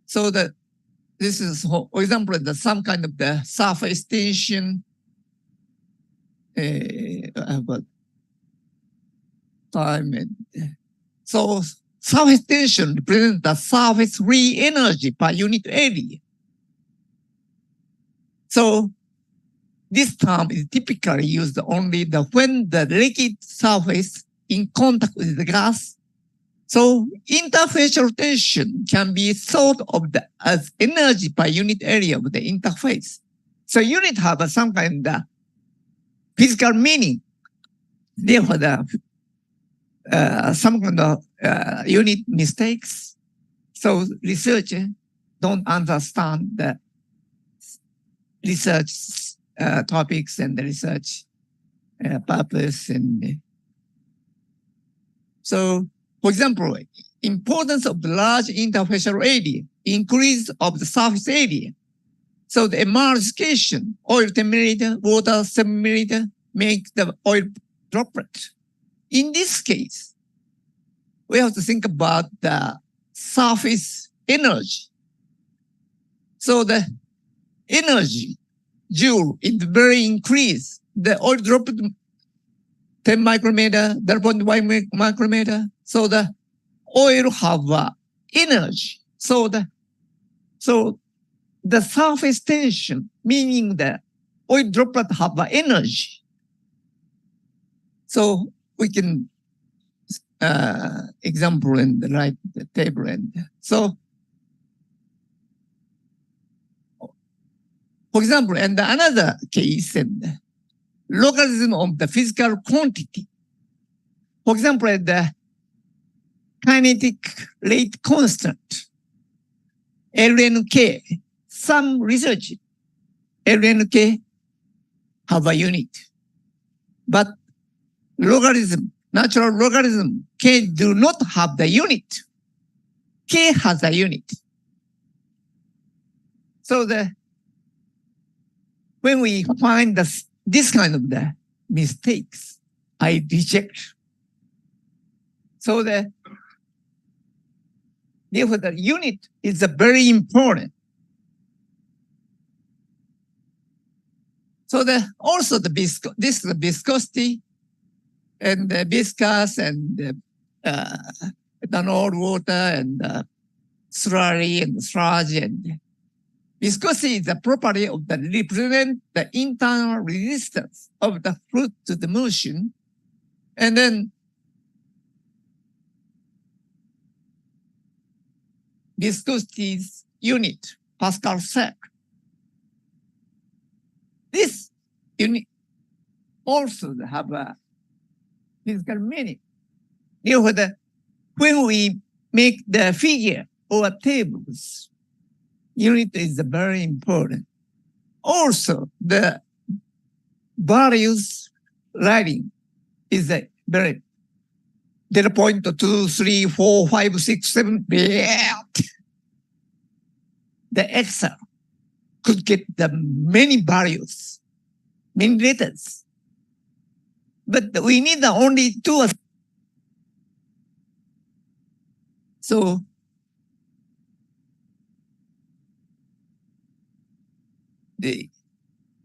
So this is, for example, some kind of the surface tension. Time and so surface tension represents the surface free energy per unit area. So this term is typically used only when the liquid surface in contact with the gas. So interfacial tension can be thought of as energy per unit area of the interface. So unit have some kind of physical meaning. Therefore, some kind of unit mistakes. So researchers don't understand the research topics and the research purpose. And so, for example, importance of the large interfacial area, increase of the surface area. So the emulsification, oil 10 milliliter, water 7 milliliter, make the oil droplet. In this case, we have to think about the surface energy. So the energy joule is very increased. The oil droplet 10 micrometer, 0.1 micrometer. So the oil have energy. So the surface tension, meaning the oil droplet have energy. So we can example in the right table. And so, for example, and another case, and logarithm of the physical quantity. For example, the kinetic rate constant, LNK, some research, LNK have a unit. But logarithm, natural logarithm, K do not have the unit. K has a unit. So when we find this kind of the mistakes, I reject. So therefore the unit is very important. So also this is the viscosity and the viscous and ethanol, water and slurry and sludge, and viscosity is a property of the represent the internal resistance of the fluid to the motion, and then viscosity's unit, Pascal sec. This unit also have a physical meaning. Therefore, when we make the figure or tables, unit is very important. Also, the values writing is a very 0.2, 3, 4, 5, 6, 7. The Excel could get the many values, many letters. But we need only 2. So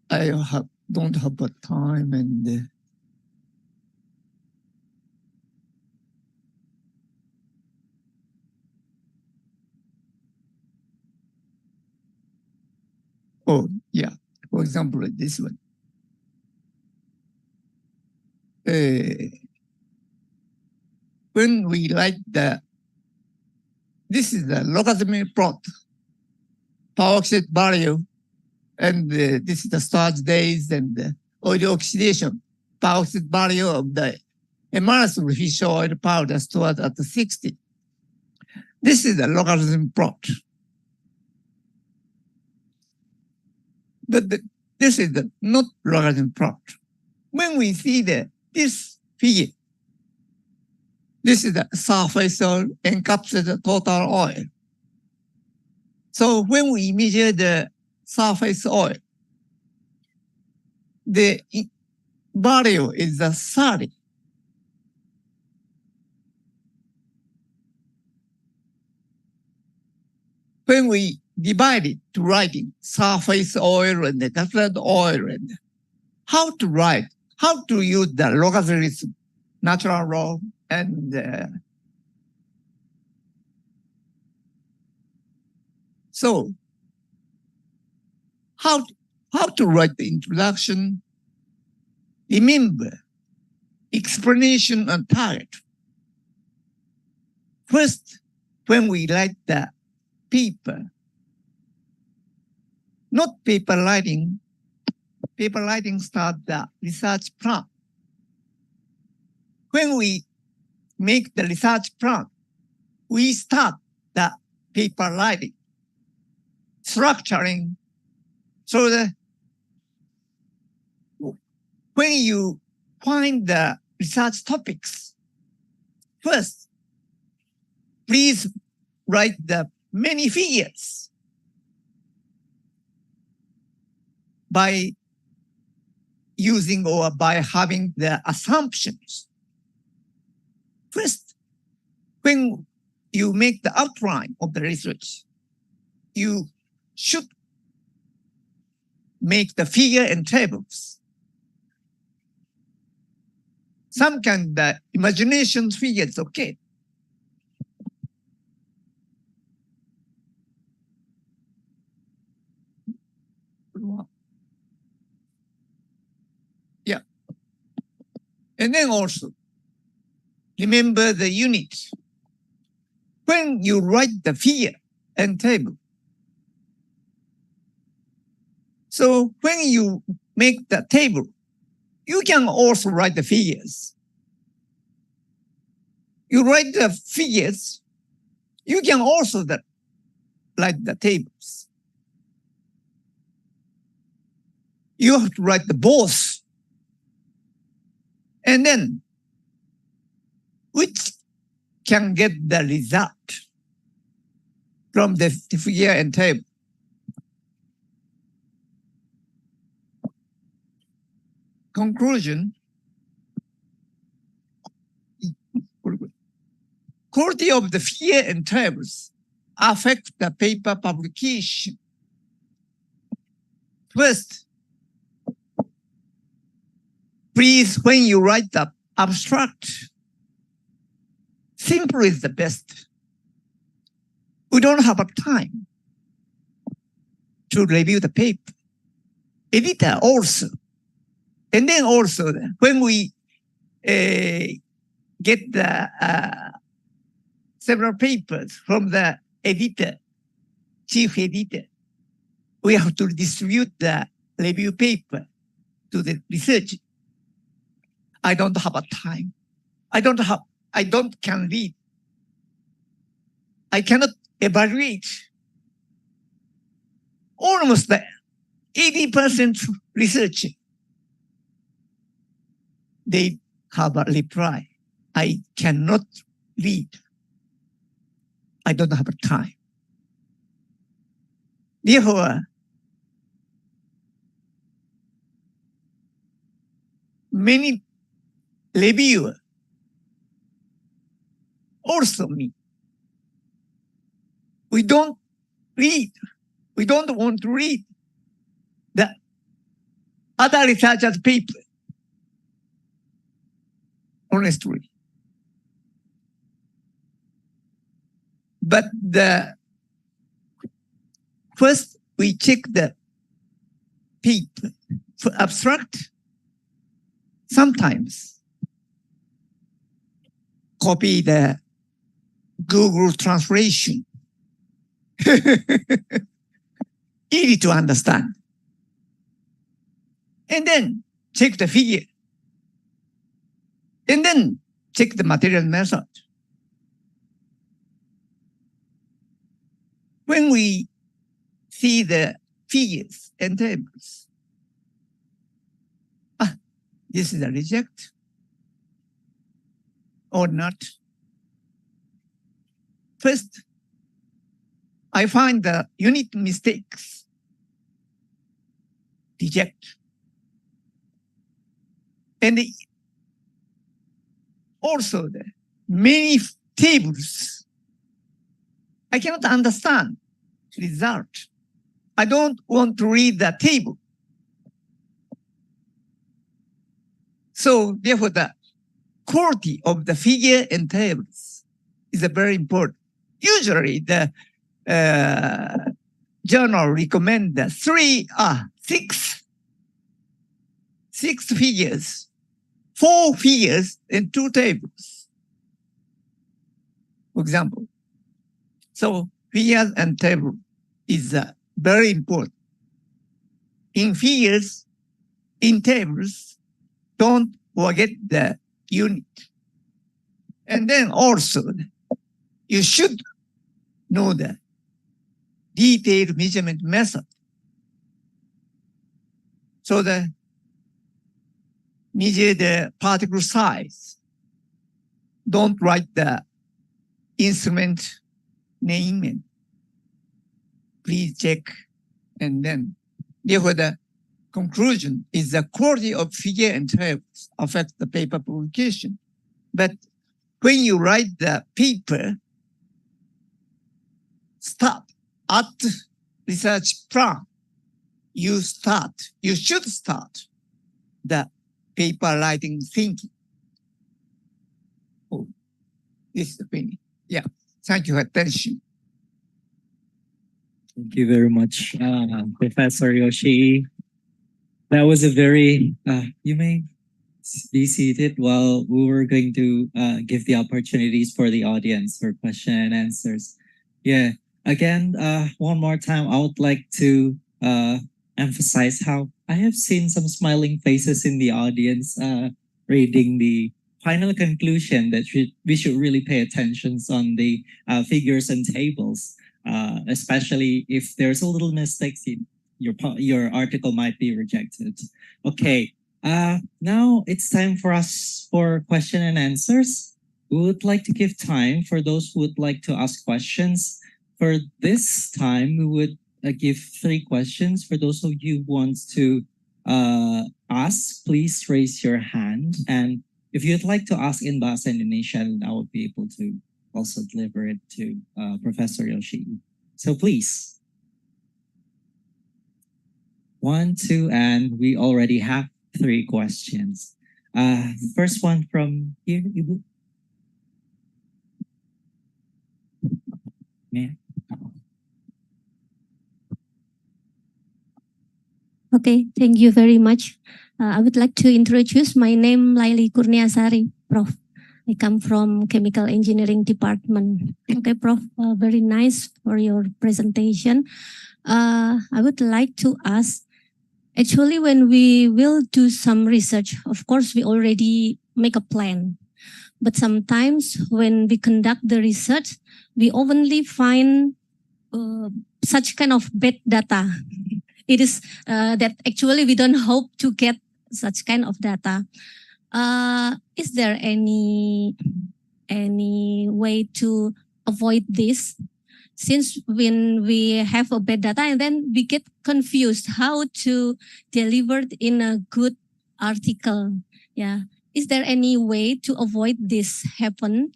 I don't have the time and oh yeah, for example, this one. When we write this is the logarithmic plot, power oxide value, and this is the starch days and the oil oxidation, power oxide value of the emulsified fish oil powder stored at 60. This is the logarithm plot. But this is the not logarithm plot. When we see this figure, this is the surface oil encapsulated total oil. So when we measure the surface oil, the value is 30. When we divide it to writing surface oil and the encapsulated oil, and how to write, how to use the logarithm, natural log, and so how to write the introduction? Remember, explanation and target. First, when we write the paper, not paper writing start the research plan. When we make the research plan, we start the paper writing, structuring. So when you find the research topics, first, please write the many figures by using or by having the assumptions. First, when you make the outline of the research, you should make the figure and tables. some kind of imagination figures, okay. Yeah. And then also, remember the unit. When you write the figure and table, so when you make the table, you can also write the figures. You write the figures, you can also write the tables. You have to write the both. And then, which can get the result from the figure and table. Conclusion, quality of the figure and tables affect the paper publication. First, please, when you write the abstract, simple is the best. We don't have time to review the paper. Editor also. And then also, when we get the several papers from the editor, chief editor, we have to distribute the review paper to the researcher. I don't have a time. I don't can read. I cannot evaluate. Almost the 80% research, they have a reply. I cannot read. I don't have time. Therefore, many reviewers, also me, we don't read. We don't want to read the other researchers' paper. Honestly. But first we check the paper for abstract. Sometimes copy the Google translation. Easy to understand. And then check the figure. And then check the material method. When we see the figures and tables, this is a reject or not. First, I find the unit mistakes, reject. And also the many tables, I cannot understand result. I don't want to read the table. So therefore the quality of the figure and tables is very important. Usually the journal recommend the six figures, 4 figures and 2 tables, for example. So figures and table is very important. In figures, in tables, don't forget the unit. And then also, you should know the detailed measurement method. So the measure the particle size. Don't write the instrument name and please check. And then therefore the conclusion is the quality of figure and tables affect the paper publication. But when you write the paper, start at research plan. You should start the paper writing thinking. This is the opinion. Yeah. Thank you for attention. Thank you very much, Professor Yoshi. That was a very, you may be seated while we were going to give the opportunities for the audience for question and answers. Yeah, again, one more time, I would like to emphasize how I have seen some smiling faces in the audience reading the final conclusion that we should really pay attention on the figures and tables, especially if there's a little mistakes, your article might be rejected. Okay, now it's time for us for question and answers. We would like to give time for those who would like to ask questions. For this time, we would give 3 questions. For those of you who want to ask, please raise your hand. And if you'd like to ask in Bahasa Indonesia, then I will be able to also deliver it to Professor Yoshi. So please. 1, 2, and we already have 3 questions. First one from here, Ibu. Yeah. Okay, thank you very much. I would like to introduce my name, Laili Kurniasari, Prof. I come from Chemical Engineering Department. Okay, Prof, very nice for your presentation. I would like to ask, actually, when we will do some research, of course, we already make a plan. But sometimes when we conduct the research, we only find such kind of bad data. It is that actually we don't hope to get such kind of data. Is there any way to avoid this? Since when we have a bad data and then we get confused how to deliver it in a good article. Yeah. Is there any way to avoid this happen?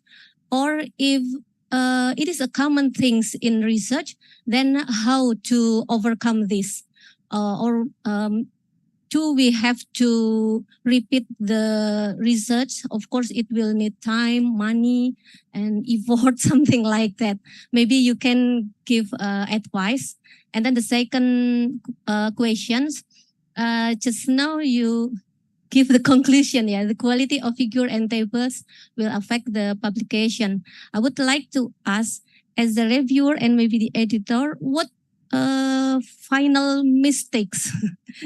Or if it is a common things in research, then how to overcome this? Do we have to repeat the research? Of course, it will need time, money, and effort, something like that. Maybe you can give advice. And then the second questions, just now you give the conclusion, yeah, the quality of figure and tables will affect the publication. I would like to ask, as the reviewer and maybe the editor, what final mistakes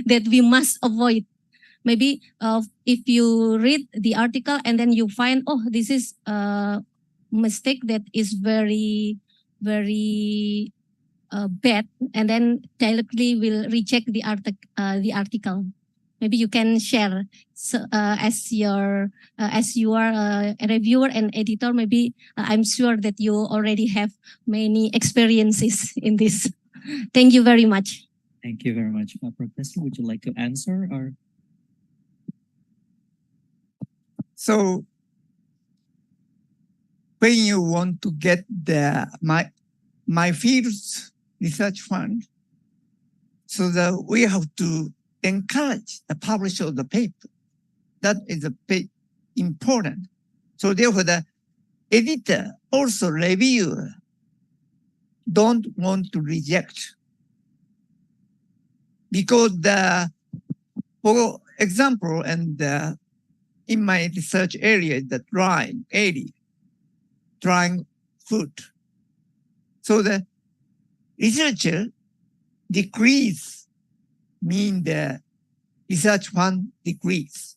that we must avoid? Maybe if you read the article and then you find, oh, this is a mistake that is very, very bad, and then directly will reject the article. Maybe you can share, so, as you are a reviewer and editor. Maybe I'm sure that you already have many experiences in this. Thank you very much. Thank you very much. Professor, would you like to answer? Or So when you want to get my field's research fund, so that we have to encourage the publisher of the paper. That is important. So therefore, the editor, also reviewer, don't want to reject. Because for example, and in my research area, the drying food. So the researcher decrease mean the research fund decrease.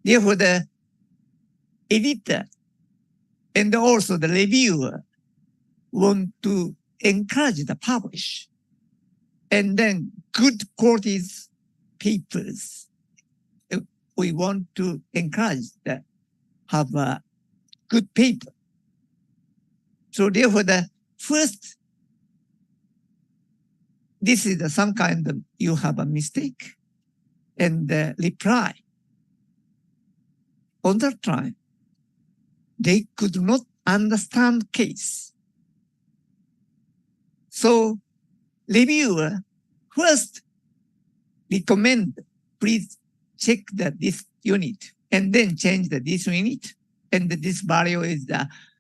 Therefore, the editor and also the reviewer want to encourage the publish, and then good quality papers. We want to encourage that have a good paper. So therefore, the first, this is some kind of, you have a mistake, and reply. On that time, they could not understand case. So reviewer first recommend, please check this unit and then change this unit and this value is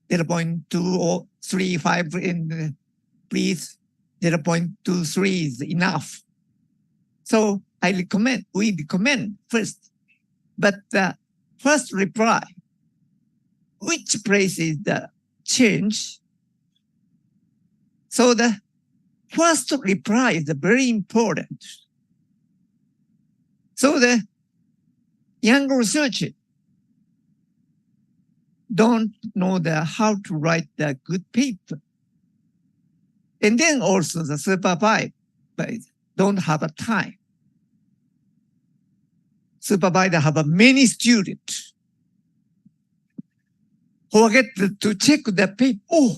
0.2035, and please 0.23 is enough. So we recommend first, but the first reply, which place is the change? So the first reply is very important. So the young researcher don't know how to write the good paper. And then also the supervisor don't have a time. Supervisor have many students. Forget to check the paper. Oh,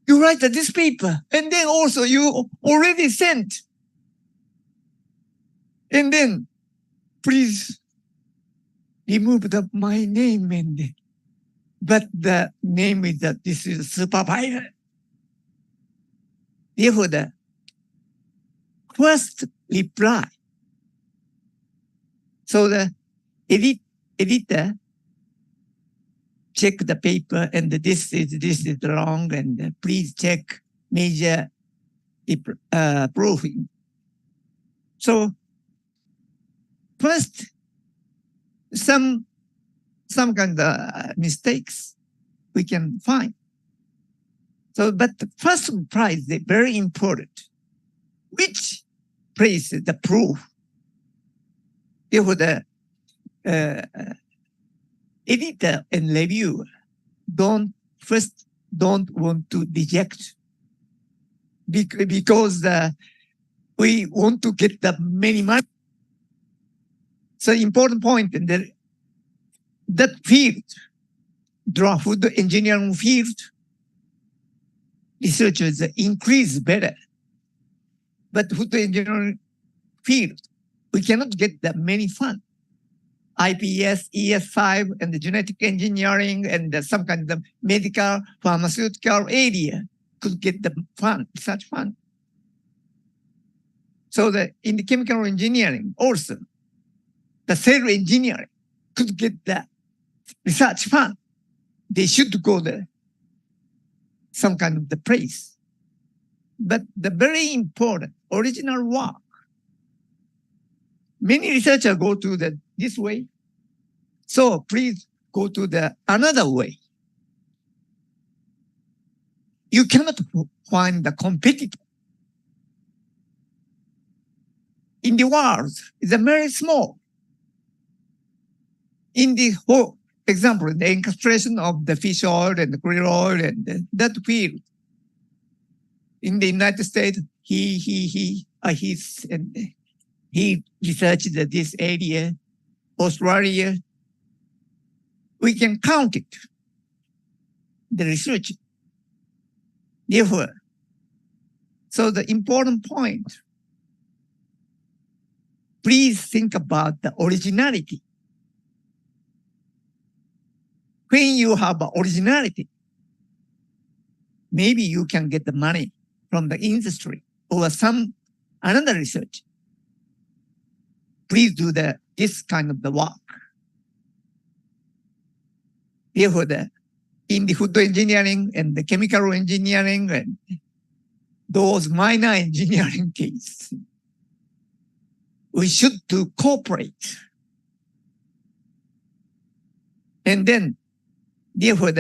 you write this paper, and then also you already sent. And then please remove my name, but the name is this is supervisor. Therefore, the first reply. So the editor check the paper, and this is wrong, and please check major proofing. So first, some kind of mistakes we can find. So, but the first prize is very important. Which place is the proof? Therefore, the editor and reviewer don't want to reject because we want to get the many money. So important point in that field, food engineering field, researchers increase better. But food engineering field, we cannot get that many funds. IPS, ES5, and the genetic engineering, and some kind of medical, pharmaceutical area could get the fund, such fund. So in the chemical engineering also, the cell engineering could get the research fund. They should go there, some kind of the place. But the very important original work, many researchers go to this way. So please go to another way. You cannot find the competitor. In the world, it's very small. In the whole example, the encapsulation of the fish oil and the krill oil and that field. In the United States, he researched this area. Australia, we can count it, the research. Therefore, so the important point, please think about the originality. When you have originality, maybe you can get the money from the industry or another research. Please do this kind of the work. Therefore, in the food engineering and the chemical engineering and those minor engineering cases, we should do cooperate. And then, therefore,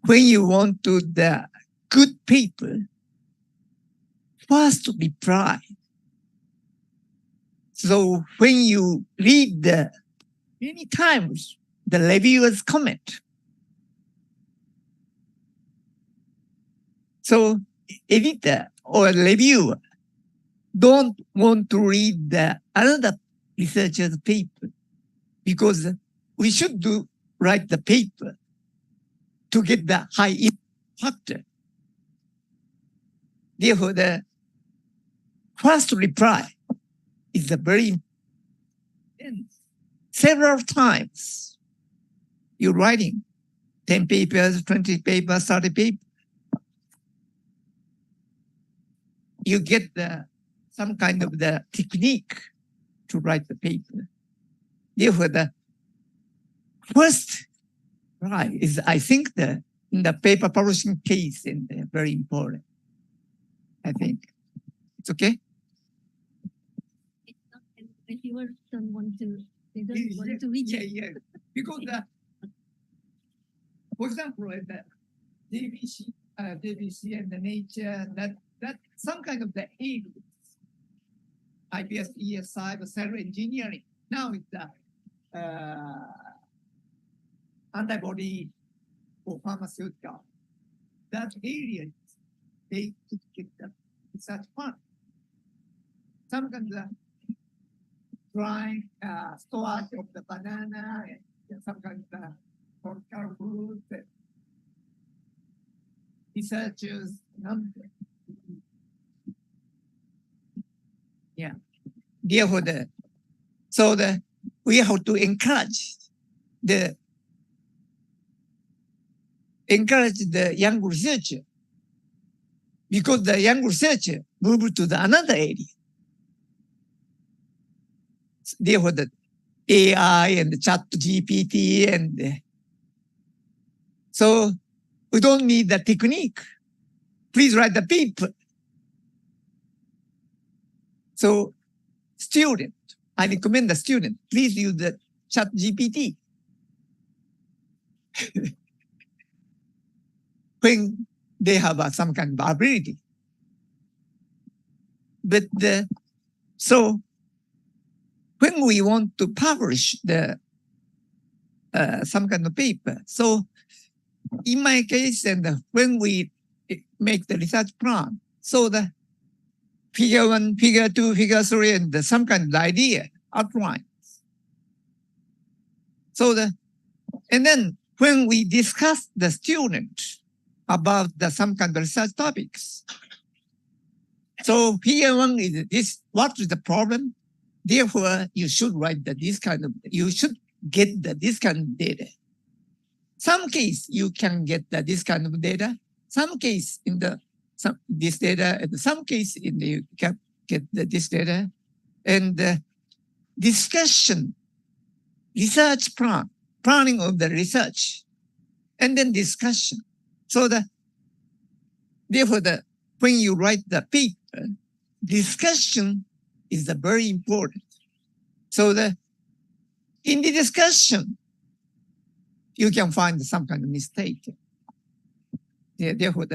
when you want to the good paper, first reply. So when you read many times the reviewer's comment, so editor or reviewer don't want to read another researcher's paper because we should write the paper to get the high impact factor. Therefore, the first reply is very important. Several times you're writing 10 papers, 20 papers, 30 papers. You get some kind of the technique to write the paper. Therefore, the first Right. I think the paper publishing case is very important. I think it's okay. Reviewers don't want to. They don't want to reject. Yeah. Because for example, the JBC and the Nature, that some kind of the areas, IPS, ESI, cell engineering. Now it's the antibody for pharmaceutical. That area, they could get the research fund. Some kind of drying storage of the banana and some kind of tropical fruit. Researchers number. Yeah. Therefore, we have to encourage the young researcher, because the young researcher move to the another area. Therefore, the AI and the chat GPT and so we don't need the technique. Please write the paper. So student, I recommend the student, please use the chat GPT. When they have some kind of ability. But so when we want to publish some kind of paper, so in my case, and when we make the research plan, so the figure 1, figure 2, figure 3, and some kind of idea outline. So and then when we discuss the student about some kind of research topics, so figure 1 is this: what is the problem? Therefore, you should write you should get this kind of data. Some case you can get this kind of data. Some case this data, and some case you can get this data. And discussion, research planning of the research, and then discussion. So therefore, when you write the paper, discussion is very important. So in the discussion, you can find some kind of mistake. Therefore,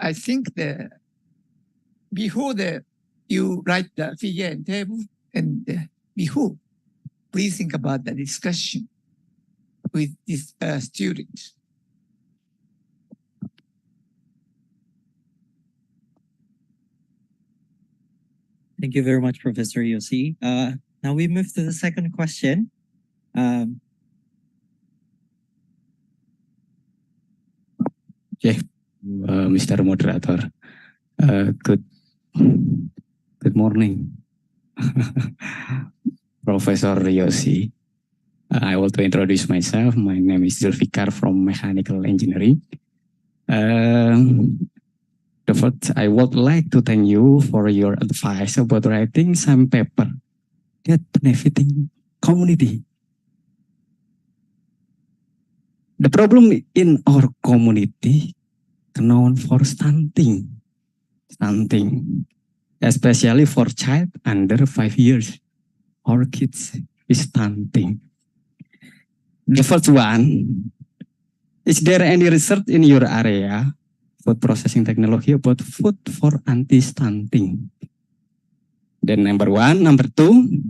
I think before you write the figure and table, and before, please think about the discussion with this student. Thank you very much, Professor Yossi. Now we move to the second question. Mr. Moderator, good morning, Professor Yossi. I want to introduce myself. My name is Zulfikar from Mechanical Engineering. First, I would like to thank you for your advice about writing some paper that benefiting community. The problem in our community known for stunting, especially for child under 5 years. Our kids is stunting. The first one, is there any research in your area, food processing technology, about food for anti-stunting? Then number 1, number 2,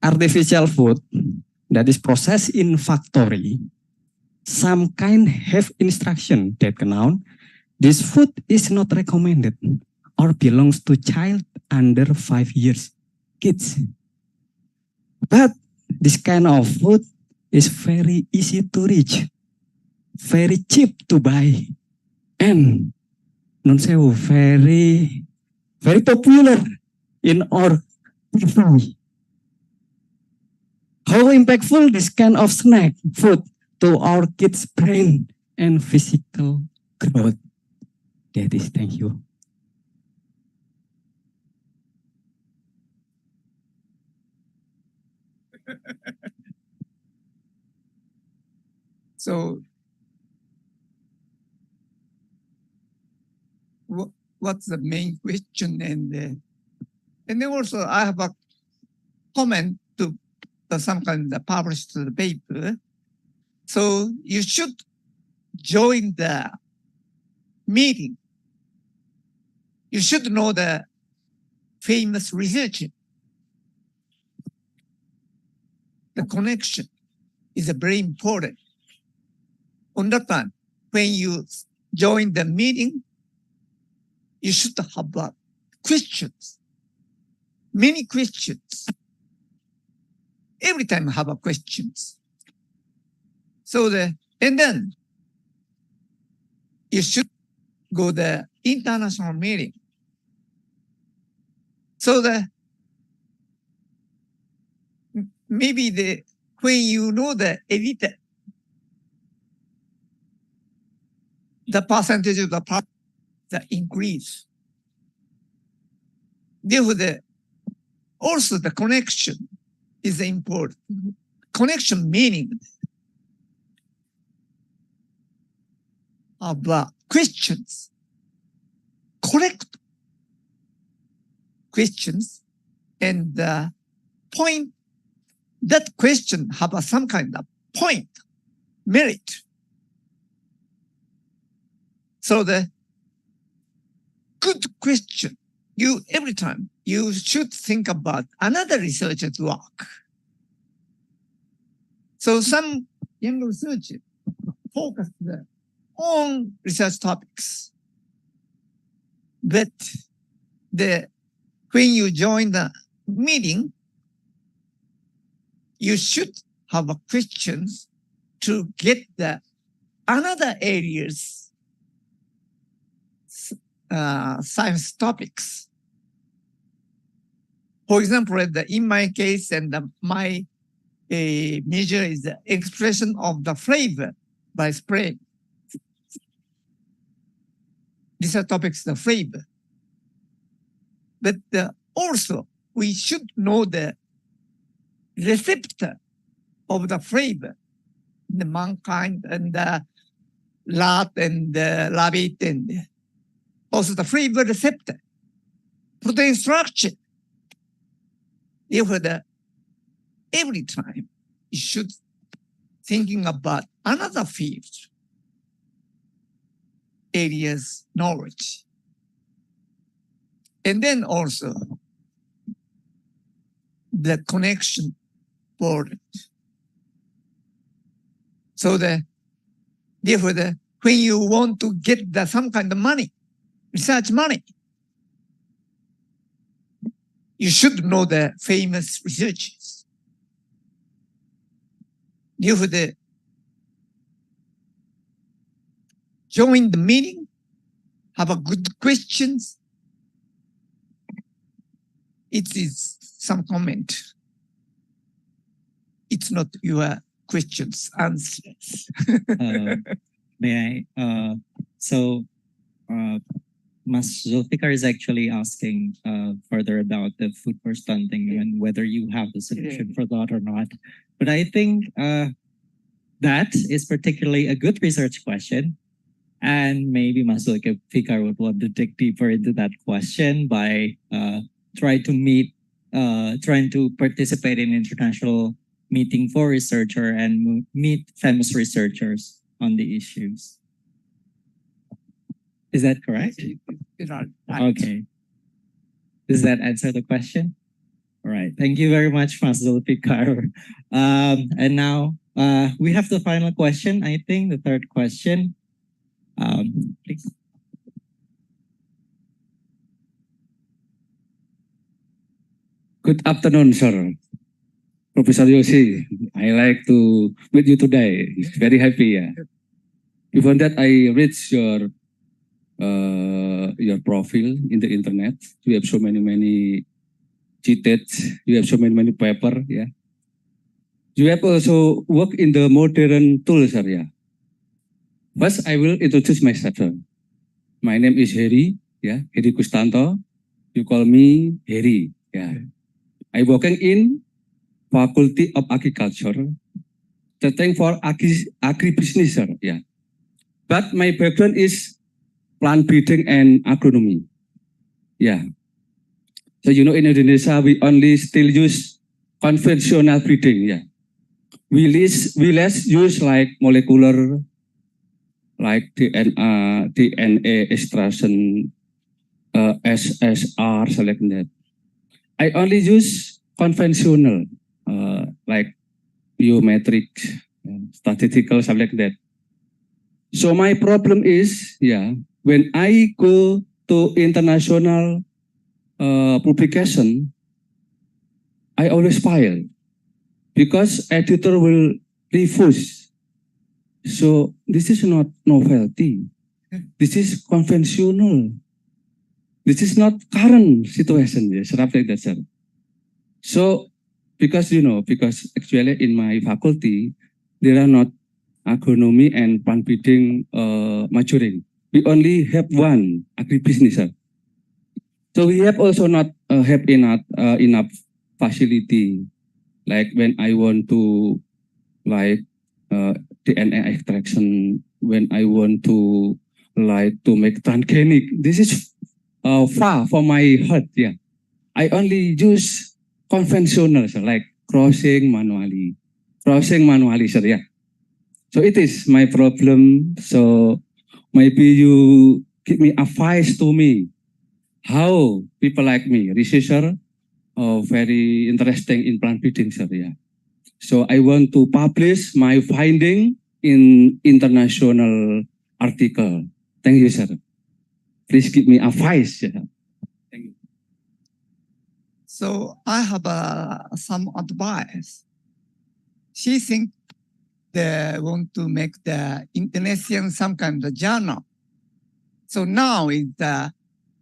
artificial food that is processed in factory. Some kind have instruction that this food is not recommended or belongs to child under 5 years, kids. But this kind of food is very easy to reach, very cheap to buy, and very, very popular in our family. How impactful this kind of snack food to our kids' brain and physical growth? That is, thank you. So what's the main question? And then also I have a comment to some kind of published the paper. So you should join the meeting. You should know the famous researcher. The connection is very important. On that time, when you join the meeting, you should have questions, many questions. Every time have a questions. So and then you should go the international meeting. So maybe when you know the editor, the percentage of the part that increase. Therefore, also the connection is important. Connection meaning of questions, correct questions, and point. That question have some kind of point, merit. So the good question, every time you should think about another researcher's work. So some young researchers focus on research topics, but when you join the meeting, you should have questions to get another areas science topics. For example, in my case, and my major is the expression of the flavor by spraying. These are topics, the flavor. But also, we should know the receptor of the flavor, the mankind and the rat and the rabbit, and also the flavor receptor, protein structure. Therefore, every time you should thinking about another field, areas knowledge. And then also the connection for it. So therefore when you want to get some kind of money, research money, you should know the famous researchers. Therefore join the meeting, have a good questions. It is some comment. It's not your questions, answers. May I? Mas Zulfikar is actually asking further about the food for stunting and whether you have the solution for that or not. But I think that is particularly a good research question. And maybe Mas Zulfikar would want to dig deeper into that question by trying to participate in international meeting for researcher and meet famous researchers on the issues. Is that correct? Okay. Does that answer the question? All right. Thank you very much, Mas Zulfikar. And now we have the final question, I think, the third question. Please. Good afternoon, sir. Professor Yosi, I like to meet you today. Very happy. Yeah. Before that, I read your profile in the internet. You have so many cited. You have so many paper. Yeah. You have also worked in the modern tools, sir. Yeah. First, I will introduce myself. Sir. My name is Heri. Yeah, Heri Kustanto. You call me Heri. Yeah. I working in Faculty of Agriculture the thing for agribusiness, sir. Yeah. But my background is plant breeding and agronomy. Yeah. So in Indonesia we only still use conventional breeding. Yeah. We less use like molecular, like DNA extraction, SSR, so like that. I only use conventional, like biometric, statistical, something like that. So my problem is, when I go to international publication, I always fail because editor will refuse. So this is not novelty. This is conventional. This is not current situation. Yes, like that, sir. So because actually in my faculty there are not agronomy and plant breeding maturing. We only have one agribusiness, sir. So we have also not have enough facility. Like when I want to DNA extraction, when I want to make transgenic, this is far from my heart. Yeah, I only use conventional, sir, like crossing manually, sir. Yeah. So it is my problem. So maybe you give me advice to me how people like me, researcher, very interesting in plant breeding, sir. Yeah. So I want to publish my finding in international article. Thank you, sir. Please give me advice. Yeah. Thank you. So I have some advice. She thinks they want to make the Indonesian some kind of journal. So now it's the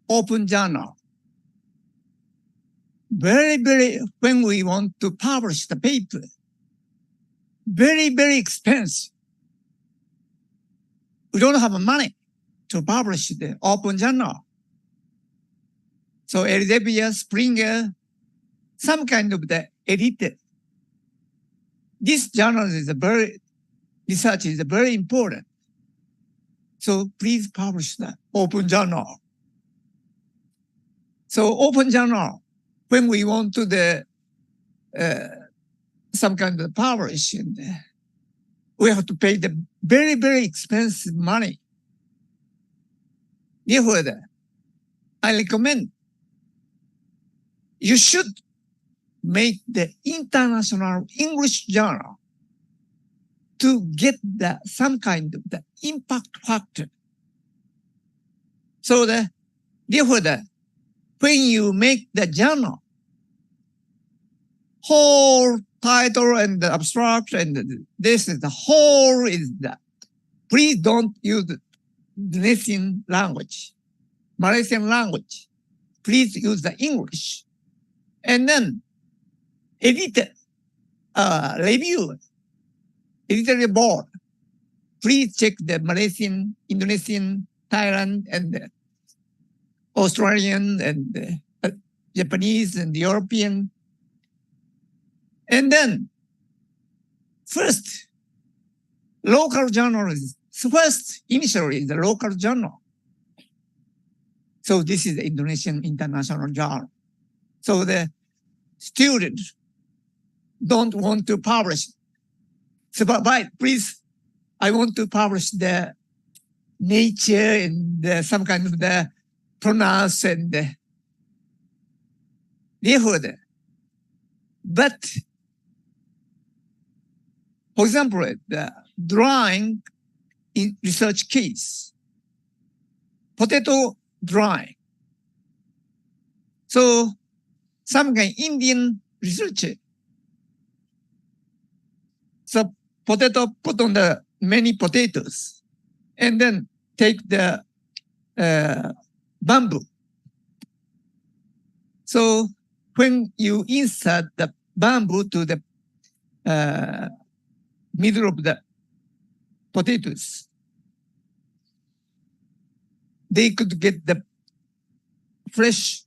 open journal. Very, when we want to publish the paper, very expensive. We don't have money to publish the open journal. So Elsevier, Springer, some kind of the edited. This journal is research is very important. So please publish the open journal. So open journal, when we want to the some kind of publishing, we have to pay the very expensive money. Therefore, I recommend you should make the international English journal to get some kind of the impact factor. So therefore, when you make the journal, whole title and the abstract and this is the whole is that. Please don't use the Indonesian language, Malaysian language. Please use the English. And then editor, review, editorial board. Please check the Malaysian, Indonesian, Thailand, and Australian, and Japanese, and European. And then, first, local journalism. First, initially, the local journal. So this is the Indonesian International Journal. So the students don't want to publish. So, but please, I want to publish the nature and some kind of the pronouns and therefore, but for example, the drawing in research case, potato drawing. So some kind Indian researcher, so potato put on the many potatoes and then take the bamboo. So when you insert the bamboo to the middle of the potatoes, they could get the fresh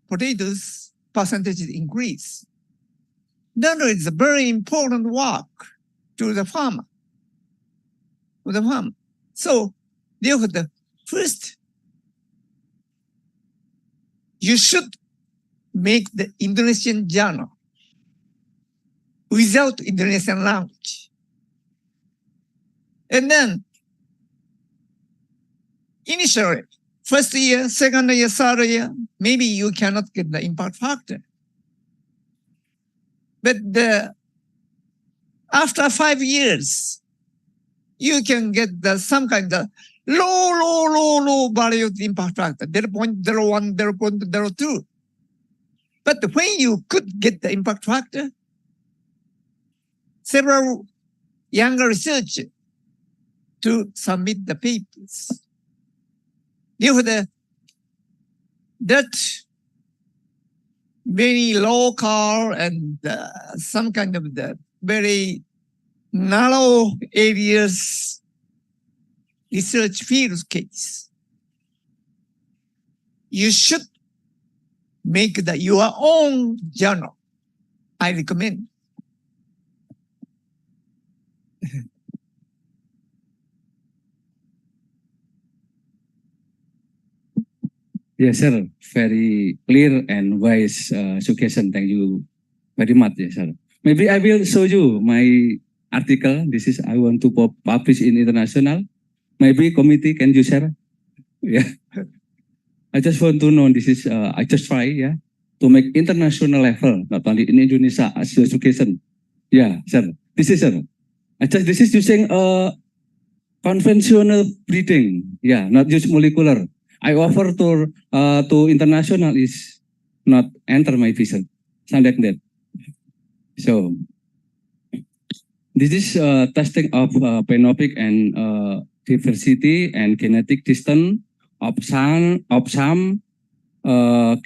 potatoes percentage increase. That is a very important work. to the farmer. So therefore, the first, you should make the Indonesian journal without Indonesian language. And then initially, first year, second year, third year, maybe you cannot get the impact factor. But after 5 years, you can get some kind of low value of impact factor, 0.01, 0.02. But when you could get the impact factor, several younger researchers to submit the papers. Therefore, that very local and some kind of the very narrow areas research field case, you should make your own journal. I recommend. Yes, sir. Very clear and wise suggestion. Thank you very much, yes, sir. Maybe I will show you my article. This is I want to publish in international. Maybe committee can you share? Yeah. I just want to know. This is I just try to make international level, not only in Indonesia as education. Yeah, sir. This is sir. This is using conventional breeding. Yeah, not use molecular. I offer to international is not enter my vision. Something like that. So this is testing of phenotypic and diversity and genetic distance of some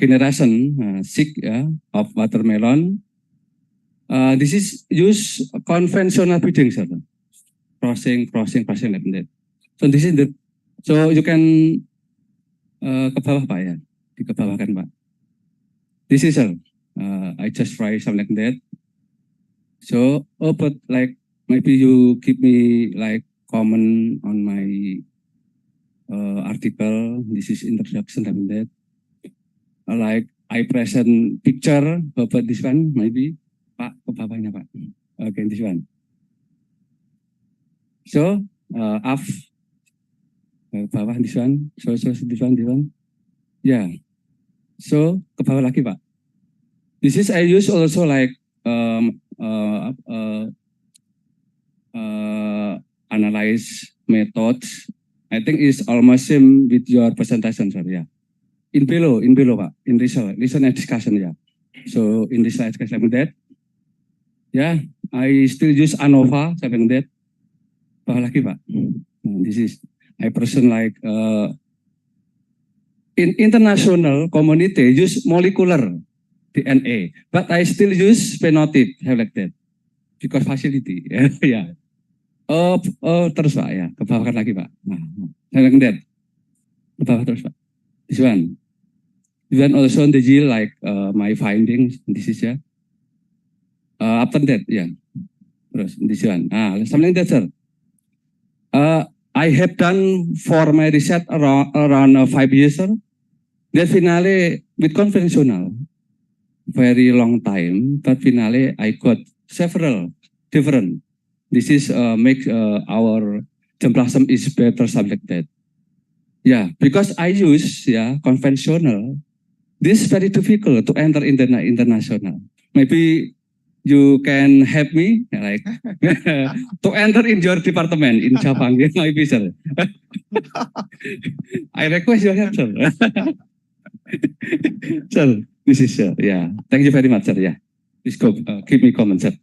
generation of watermelon. This is use conventional breeding, sir. Crossing like that. So this is so you can ke bawah Pak ya, dikebawahkan Pak. This is I just try something like that. So, but like maybe you give me like comment on my article. This is introduction like that. Like I present picture about this one maybe Pak ke bawahnya Pak. Okay, this one. So bawah this one, so this one. Yeah. So ke bawah lagi Pak. This is I use also like analyze methods. I think it's almost same with your presentation, sir. Yeah. In below Pak. In result and discussion, yeah. So in this slide like that. Yeah, I still use ANOVA, something like that. Bawah lagi Pak. This is I present like in international community use molecular DNA, but I still use phenotype like that because facility. Yeah. Terus Pak ya, ke bawah lagi Pak. Nah, like that. Ke bawah terus Pak. This one. This one also the yield like my findings. This is ya. After that, yeah. Terus this one. Something like that, sir. I have done for my research around 5 years, sir. Then finally with conventional, very long time, but finally I got several different. This is make our jemplasm is better, something like that. Yeah, because I use conventional. This is very difficult to enter in the international. Maybe you can help me, like to enter in your department in Japan. Maybe, sir. I request your help, sir. Sir, this is yeah. Thank you very much, sir. Yeah, please go. Give me comment, sir.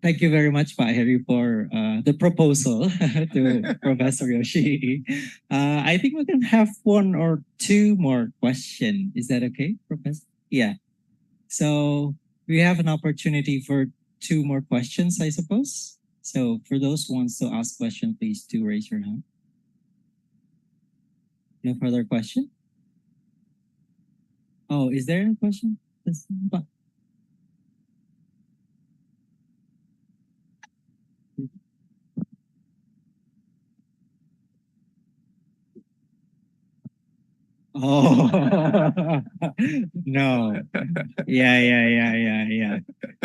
Thank you very much, Pak Heri, for the proposal to Professor Yoshi. I think we can have 1 or 2 more questions. Is that okay, Professor? Yeah. So we have an opportunity for 2 more questions, I suppose. So for those who wants to ask questions, please do raise your hand. No further question? Oh, is there a question? Oh, no. Yeah.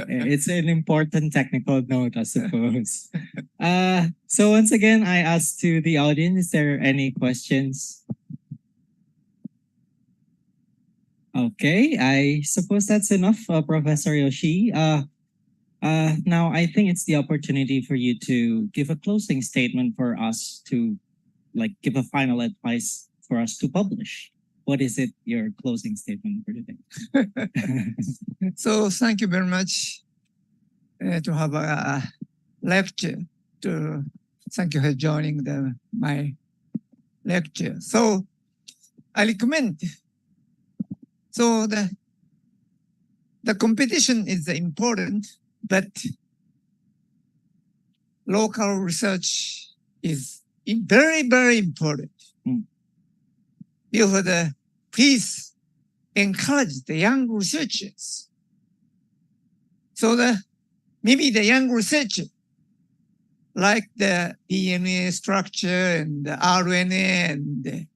It's an important technical note, I suppose. So once again, I ask to the audience, is there any questions? Okay, I suppose that's enough, Professor Yoshi. Now I think it's the opportunity for you to give a closing statement for us to give a final advice for us to publish. What is it, your closing statement for today? So thank you very much to have a lecture. Thank you for joining my lecture. So I recommend. So the competition is important, but local research is very, very important. Therefore, please encourage the young researchers. So maybe the young researcher, like the DNA structure and the RNA and the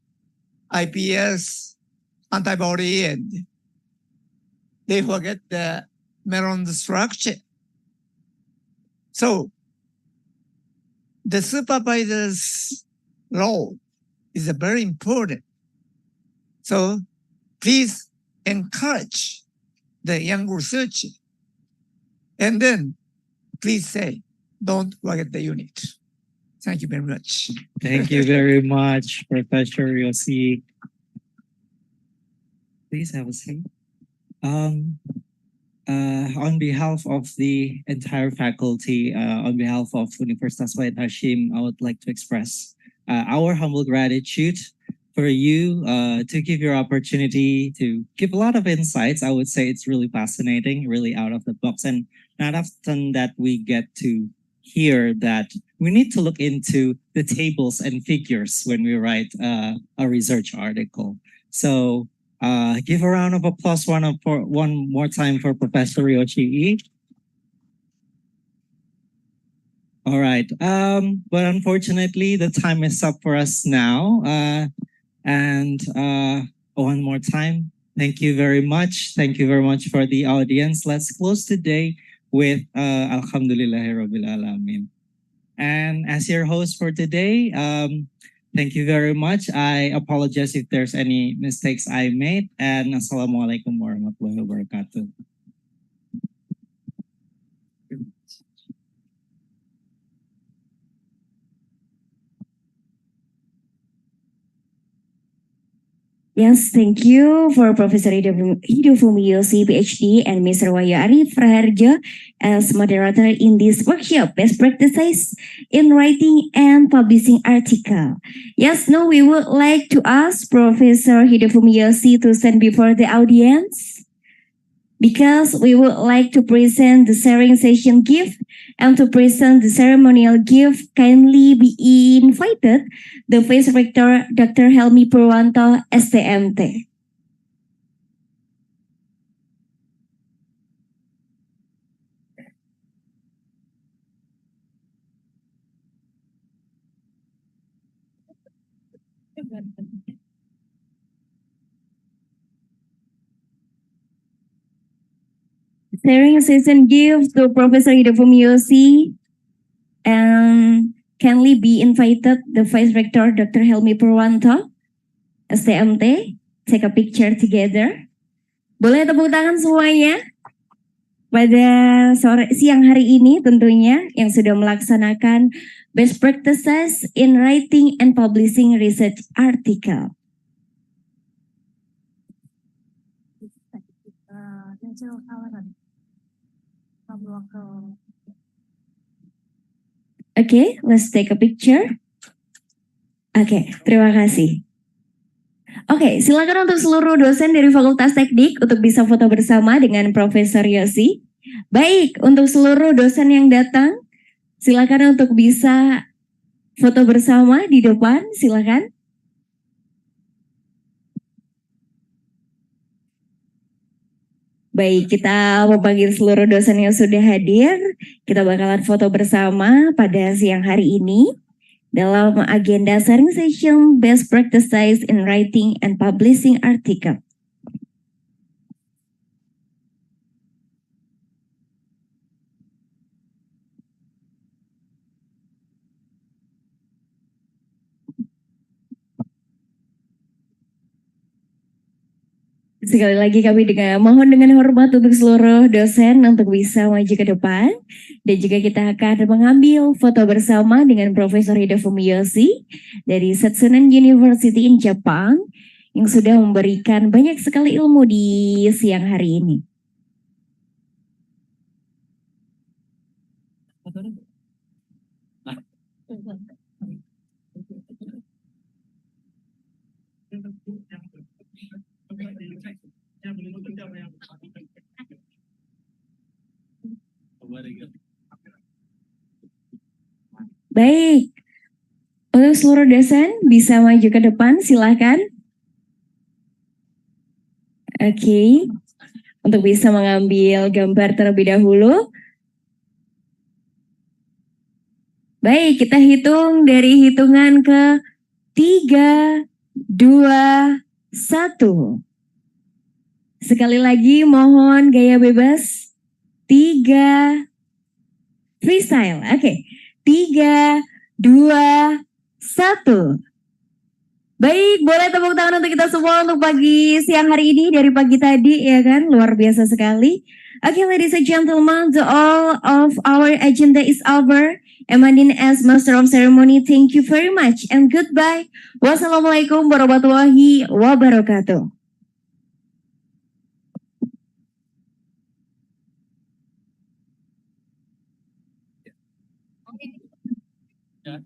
iPS antibody, and they forget the neuron structure. So the supervisor's role is very important. So please encourage the young researcher. And then please say, don't forget the unit. Thank you very much. Thank you very much, Professor Yoshi. Please have a seat. On behalf of the entire faculty, on behalf of Universitas Wahid Hashim, I would like to express our humble gratitude for you to give your opportunity to give a lot of insights. I would say it's really fascinating, really out of the box, and not often that we get to hear that we need to look into the tables and figures when we write a research article. So give a round of applause one more time for Professor Yoshi. All right, but unfortunately the time is up for us now. And one more time, thank you very much. Thank you very much for the audience. Let's close today with Alhamdulillahi Rabbil Alamin. And as your host for today, thank you very much. I apologize if there's any mistakes I made. And Assalamualaikum warahmatullahi wabarakatuh. Yes, thank you for Professor Hidofumi Yoshi, PhD, and Mr. Wahyu Arif Raharjo as moderator in this workshop, Best Practices in Writing and Publishing Article. Yes, now we would like to ask Professor Hidofumi Yoshi to stand before the audience, because we would like to present the sharing session gift, and to present the ceremonial gift, kindly be invited the Vice Rector, Dr. Helmi Purwanto, STMT. Sharing session gift to Professor Hidofumi Yoshi, and kindly be invited the Vice Rector, Dr. Helmi Purwanto, STMT. Take a picture together. Boleh tepuk tangan semuanya pada siang hari ini tentunya yang sudah melaksanakan Best Practices in Writing and Publishing Research Article. Okay, let's take a picture. Oke, terima kasih. Oke, silakan untuk seluruh dosen dari Fakultas Teknik untuk bisa foto bersama dengan Profesor Yoshi. Baik, untuk seluruh dosen yang datang, silakan untuk bisa foto bersama di depan, silakan. Baik, kita memanggil seluruh dosen yang sudah hadir. Kita bakalan foto bersama pada siang hari ini dalam agenda sharing session Best Practices in Writing and Publishing Article. Sekali lagi kami mohon dengan hormat untuk seluruh dosen untuk bisa maju ke depan. Dan juga kita akan mengambil foto bersama dengan Profesor Hida Fumiyoshi dari Setsunan University in Jepang yang sudah memberikan banyak sekali ilmu di siang hari ini. Baik, untuk seluruh dosen bisa maju ke depan, silahkan. Oke, untuk bisa mengambil gambar terlebih dahulu. Baik, kita hitung dari hitungan ke 3, 2, 1. Sekali lagi mohon gaya bebas. 3, freestyle. Oke. 3, 2, 1. Baik, boleh tepuk tangan untuk kita semua untuk siang hari ini dari pagi tadi ya kan, luar biasa sekali. Okay, ladies and gentlemen, all of our agenda is over. Emadin as Master of Ceremony, thank you very much and goodbye. Wassalamualaikum warahmatullahi wabarakatuh. Ya.